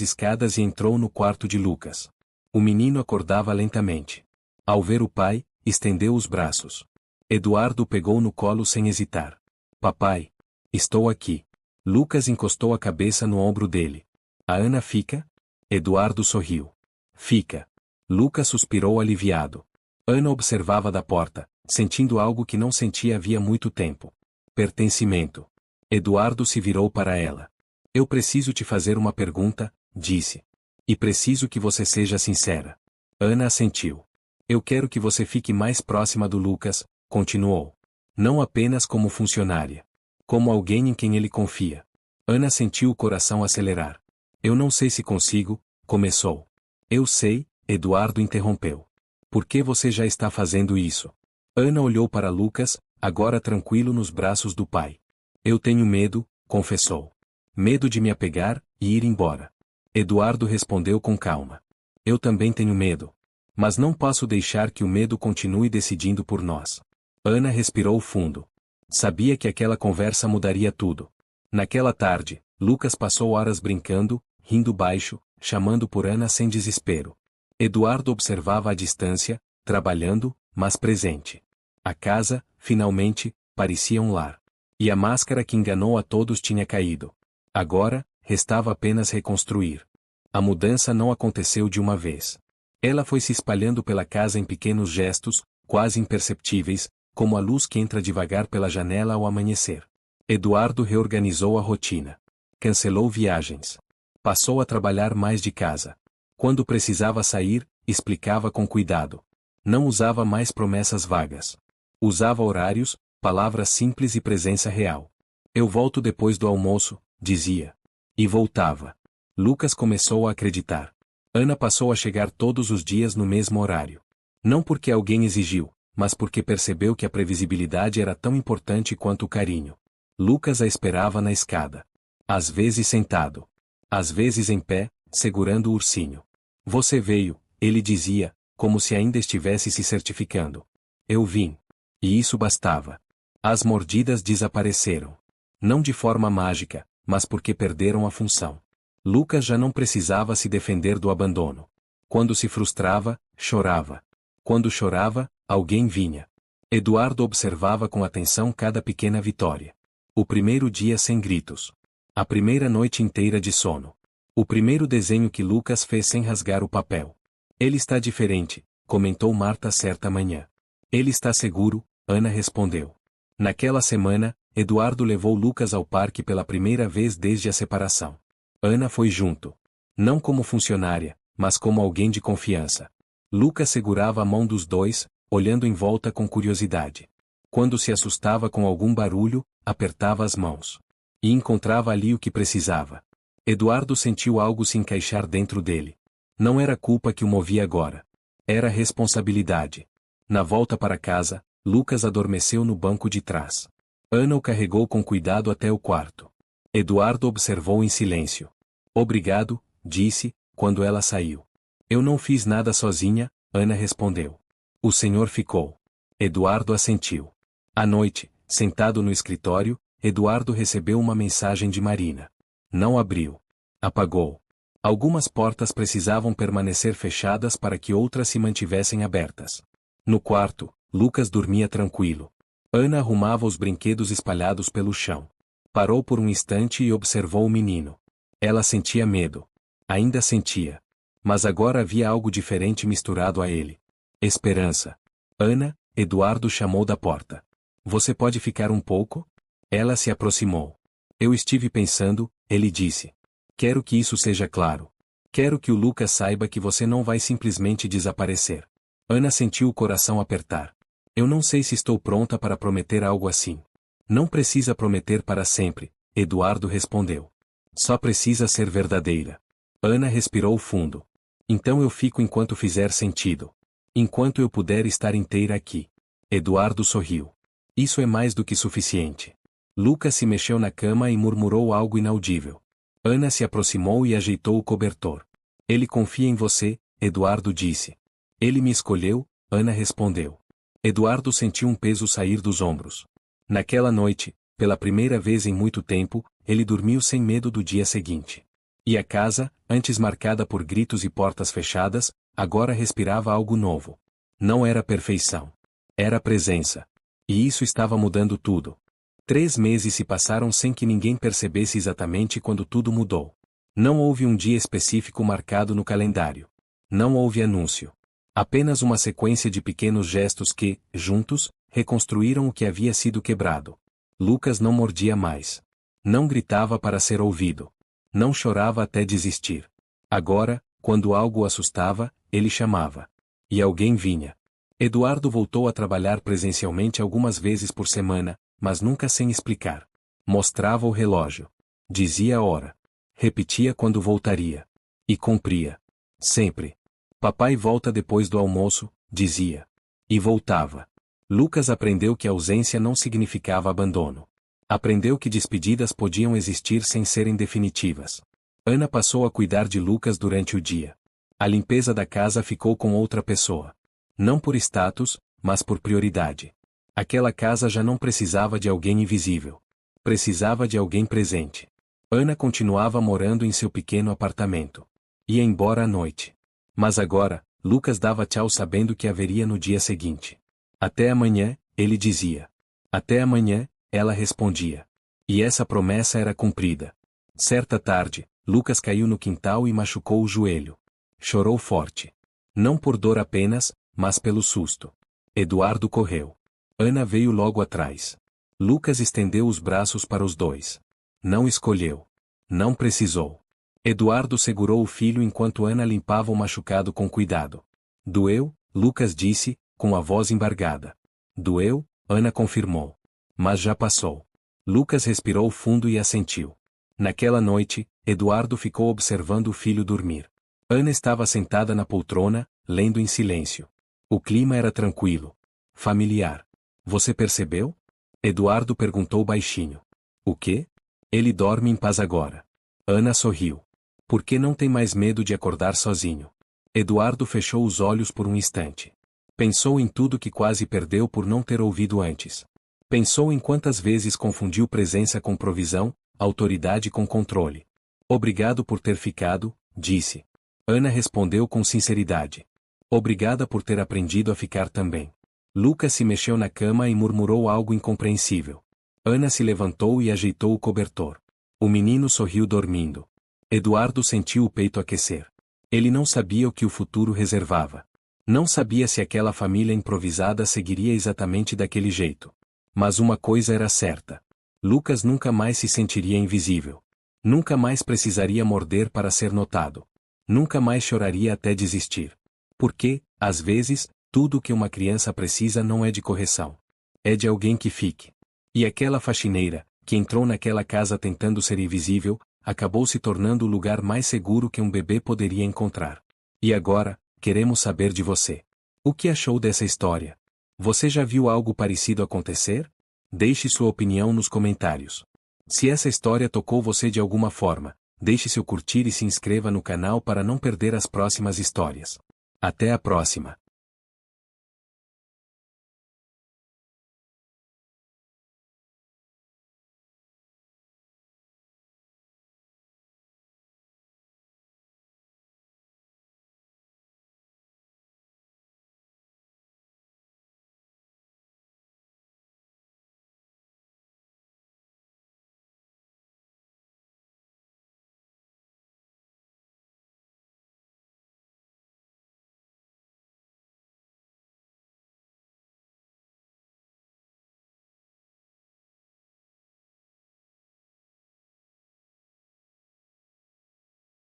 escadas e entrou no quarto de Lucas. O menino acordava lentamente. Ao ver o pai, estendeu os braços. Eduardo o pegou no colo sem hesitar. Papai. Estou aqui. Lucas encostou a cabeça no ombro dele. A Ana fica? Eduardo sorriu. Fica. Lucas suspirou aliviado. Ana observava da porta, sentindo algo que não sentia havia muito tempo. Pertencimento. Eduardo se virou para ela. Eu preciso te fazer uma pergunta, disse. E preciso que você seja sincera. Ana assentiu. Eu quero que você fique mais próxima do Lucas, continuou. Não apenas como funcionária. Como alguém em quem ele confia. Ana sentiu o coração acelerar. Eu não sei se consigo, começou. Eu sei, Eduardo interrompeu. Por que você já está fazendo isso? Ana olhou para Lucas, agora tranquilo nos braços do pai. Eu tenho medo, confessou. Medo de me apegar e ir embora. Eduardo respondeu com calma. Eu também tenho medo. Mas não posso deixar que o medo continue decidindo por nós. Ana respirou fundo. Sabia que aquela conversa mudaria tudo. Naquela tarde, Lucas passou horas brincando, rindo baixo, chamando por Ana sem desespero. Eduardo observava à distância, trabalhando, mas presente. A casa, finalmente, parecia um lar. E a máscara que enganou a todos tinha caído. Agora, restava apenas reconstruir. A mudança não aconteceu de uma vez. Ela foi se espalhando pela casa em pequenos gestos, quase imperceptíveis, como a luz que entra devagar pela janela ao amanhecer. Eduardo reorganizou a rotina. Cancelou viagens. Passou a trabalhar mais de casa. Quando precisava sair, explicava com cuidado. Não usava mais promessas vagas. Usava horários, palavras simples e presença real. Eu volto depois do almoço, dizia. E voltava. Lucas começou a acreditar. Ana passou a chegar todos os dias no mesmo horário. Não porque alguém exigiu, mas porque percebeu que a previsibilidade era tão importante quanto o carinho. Lucas a esperava na escada. Às vezes sentado. Às vezes em pé, segurando o ursinho. Você veio, ele dizia, como se ainda estivesse se certificando. Eu vim. E isso bastava. As mordidas desapareceram. Não de forma mágica, mas porque perderam a função. Lucas já não precisava se defender do abandono. Quando se frustrava, chorava. Quando chorava, alguém vinha. Eduardo observava com atenção cada pequena vitória. O primeiro dia sem gritos. A primeira noite inteira de sono. O primeiro desenho que Lucas fez sem rasgar o papel. Ele está diferente, comentou Marta certa manhã. Ele está seguro, Ana respondeu. Naquela semana, Eduardo levou Lucas ao parque pela primeira vez desde a separação. Ana foi junto. Não como funcionária, mas como alguém de confiança. Lucas segurava a mão dos dois, olhando em volta com curiosidade. Quando se assustava com algum barulho, apertava as mãos. E encontrava ali o que precisava. Eduardo sentiu algo se encaixar dentro dele. Não era culpa que o movia agora. Era responsabilidade. Na volta para casa, Lucas adormeceu no banco de trás. Ana o carregou com cuidado até o quarto. Eduardo observou em silêncio. Obrigado, disse, quando ela saiu. Eu não fiz nada sozinha, Ana respondeu. O senhor ficou. Eduardo assentiu. À noite, sentado no escritório, Eduardo recebeu uma mensagem de Marina. Não abriu. Apagou. Algumas portas precisavam permanecer fechadas para que outras se mantivessem abertas. No quarto, Lucas dormia tranquilo. Ana arrumava os brinquedos espalhados pelo chão. Parou por um instante e observou o menino. Ela sentia medo. Ainda sentia. Mas agora havia algo diferente misturado a ele. Esperança. Ana, Eduardo chamou da porta. Você pode ficar um pouco? Ela se aproximou. Eu estive pensando, ele disse. Quero que isso seja claro. Quero que o Lucas saiba que você não vai simplesmente desaparecer. Ana sentiu o coração apertar. Eu não sei se estou pronta para prometer algo assim. Não precisa prometer para sempre, Eduardo respondeu. Só precisa ser verdadeira. Ana respirou fundo. Então eu fico enquanto fizer sentido. Enquanto eu puder estar inteira aqui. Eduardo sorriu. Isso é mais do que suficiente. Lucas se mexeu na cama e murmurou algo inaudível. Ana se aproximou e ajeitou o cobertor. Ele confia em você, Eduardo disse. Ele me escolheu, Ana respondeu. Eduardo sentiu um peso sair dos ombros. Naquela noite, pela primeira vez em muito tempo, ele dormiu sem medo do dia seguinte. E a casa, antes marcada por gritos e portas fechadas, agora respirava algo novo. Não era perfeição. Era presença. E isso estava mudando tudo. 3 meses se passaram sem que ninguém percebesse exatamente quando tudo mudou. Não houve um dia específico marcado no calendário. Não houve anúncio. Apenas uma sequência de pequenos gestos que, juntos, reconstruíram o que havia sido quebrado. Lucas não mordia mais. Não gritava para ser ouvido. Não chorava até desistir. Agora, quando algo o assustava, ele chamava. E alguém vinha. Eduardo voltou a trabalhar presencialmente algumas vezes por semana, mas nunca sem explicar. Mostrava o relógio. Dizia a hora. Repetia quando voltaria. E cumpria. Sempre. Papai volta depois do almoço, dizia. E voltava. Lucas aprendeu que a ausência não significava abandono. Aprendeu que despedidas podiam existir sem serem definitivas. Ana passou a cuidar de Lucas durante o dia. A limpeza da casa ficou com outra pessoa. Não por status, mas por prioridade. Aquela casa já não precisava de alguém invisível. Precisava de alguém presente. Ana continuava morando em seu pequeno apartamento. Ia embora à noite. Mas agora, Lucas dava tchau sabendo que haveria no dia seguinte. Até amanhã, ele dizia. Até amanhã, ela respondia. E essa promessa era cumprida. Certa tarde, Lucas caiu no quintal e machucou o joelho. Chorou forte. Não por dor apenas, mas pelo susto. Eduardo correu. Ana veio logo atrás. Lucas estendeu os braços para os dois. Não escolheu. Não precisou. Eduardo segurou o filho enquanto Ana limpava o machucado com cuidado. Doeu? Lucas disse, com a voz embargada. Doeu? Ana confirmou. Mas já passou. Lucas respirou fundo e assentiu. Naquela noite, Eduardo ficou observando o filho dormir. Ana estava sentada na poltrona, lendo em silêncio. O clima era tranquilo. Familiar. Você percebeu? Eduardo perguntou baixinho. O quê? Ele dorme em paz agora. Ana sorriu. Por que não tem mais medo de acordar sozinho? Eduardo fechou os olhos por um instante. Pensou em tudo que quase perdeu por não ter ouvido antes. Pensou em quantas vezes confundiu presença com provisão, autoridade com controle. Obrigado por ter ficado, disse. Ana respondeu com sinceridade. Obrigada por ter aprendido a ficar também. Lucas se mexeu na cama e murmurou algo incompreensível. Ana se levantou e ajeitou o cobertor. O menino sorriu dormindo. Eduardo sentiu o peito aquecer. Ele não sabia o que o futuro reservava. Não sabia se aquela família improvisada seguiria exatamente daquele jeito. Mas uma coisa era certa. Lucas nunca mais se sentiria invisível. Nunca mais precisaria morder para ser notado. Nunca mais choraria até desistir. Porque, às vezes, tudo o que uma criança precisa não é de correção. É de alguém que fique. E aquela faxineira, que entrou naquela casa tentando ser invisível, acabou se tornando o lugar mais seguro que um bebê poderia encontrar. E agora, queremos saber de você. O que achou dessa história? Você já viu algo parecido acontecer? Deixe sua opinião nos comentários. Se essa história tocou você de alguma forma, deixe seu curtir e se inscreva no canal para não perder as próximas histórias. Até a próxima!